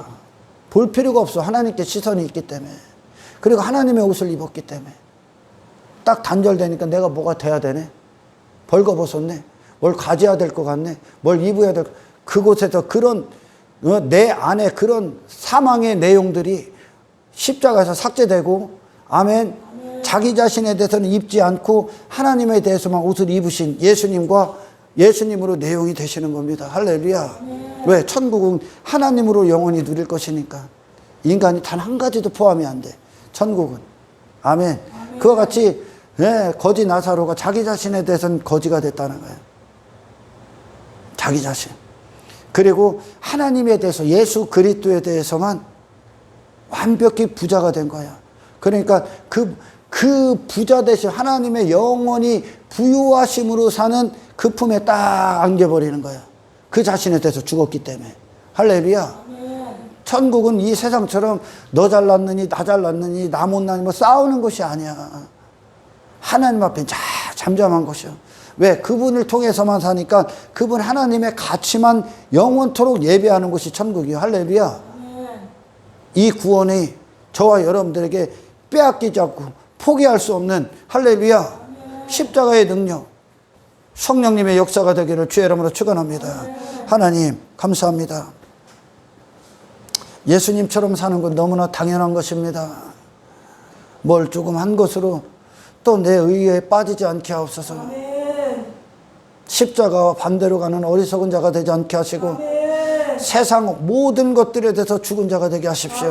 볼 필요가 없어. 하나님께 시선이 있기 때문에. 그리고 하나님의 옷을 입었기 때문에. 딱 단절되니까 내가 뭐가 돼야 되네. 벌거벗었네. 뭘 가져야 될 것 같네. 뭘 입어야 될 것. 그곳에서 그런 내 안에 그런 사망의 내용들이 십자가에서 삭제되고, 아멘. 자기 자신에 대해서는 입지 않고 하나님에 대해서만 옷을 입으신 예수님으로 내용이 되시는 겁니다. 할렐루야. 왜? 천국은 하나님으로 영원히 누릴 것이니까. 인간이 단 한 가지도 포함이 안 돼. 천국은. 아멘. 그와 같이 거지 나사로가 자기 자신에 대해서는 거지가 됐다는 거예요. 자기 자신. 그리고 하나님에 대해서, 예수 그리스도에 대해서만 완벽히 부자가 된 거야. 그러니까 그 부자 대신 하나님의 영원히 부유하심으로 사는 그 품에 딱 안겨버리는 거야. 그 자신에 대해서 죽었기 때문에. 할렐루야. 천국은 이 세상처럼 너 잘났느니 나 잘났느니 나 못나니 뭐 싸우는 것이 아니야. 하나님 앞에 잠잠한 것이요. 왜? 그분을 통해서만 사니까 그분 하나님의 가치만 영원토록 예배하는 것이 천국이요. 할렐루야. 이 구원이 저와 여러분들에게 빼앗기지 않고 포기할 수 없는, 할렐루야, 십자가의 능력, 성령님의 역사가 되기를 주의 이름으로 축원합니다. 하나님 감사합니다. 예수님처럼 사는 건 너무나 당연한 것입니다. 뭘 조금 한 것으로 또 내 의에 빠지지 않게 하옵소서. 십자가와 반대로 가는 어리석은 자가 되지 않게 하시고, 세상 모든 것들에 대해서 죽은 자가 되게 하십시오.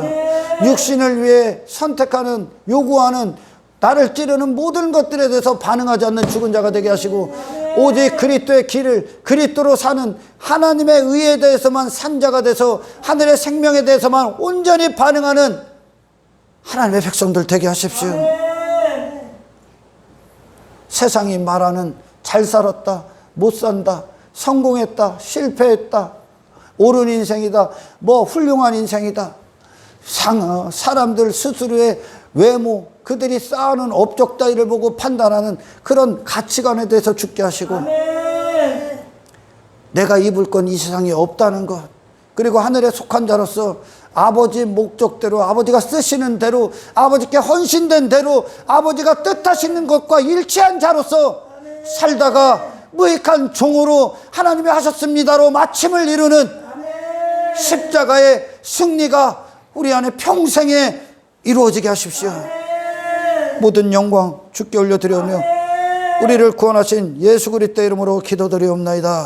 육신을 위해 선택하는, 요구하는, 나를 찌르는 모든 것들에 대해서 반응하지 않는 죽은 자가 되게 하시고, 오직 그리스도의 길을, 그리스도로 사는 하나님의 의에 대해서만 산 자가 돼서 하늘의 생명에 대해서만 온전히 반응하는 하나님의 백성들 되게 하십시오. 세상이 말하는 잘 살았다, 못 산다, 성공했다, 실패했다, 옳은 인생이다, 뭐 훌륭한 인생이다, 사람들 스스로의 외모, 그들이 쌓아놓은 업적 따위를 보고 판단하는 그런 가치관에 대해서 죽게 하시고, 아멘. 내가 입을 건 이 세상에 없다는 것, 그리고 하늘에 속한 자로서 아버지 목적대로, 아버지가 쓰시는 대로, 아버지께 헌신된 대로, 아버지가 뜻하시는 것과 일치한 자로서 살다가 무익한 종으로 하나님이 하셨습니다로 마침을 이루는 십자가의 승리가 우리 안에 평생에 이루어지게 하십시오. 모든 영광 주께 올려드리오며 우리를 구원하신 예수 그리스도의 이름으로 기도드리옵나이다.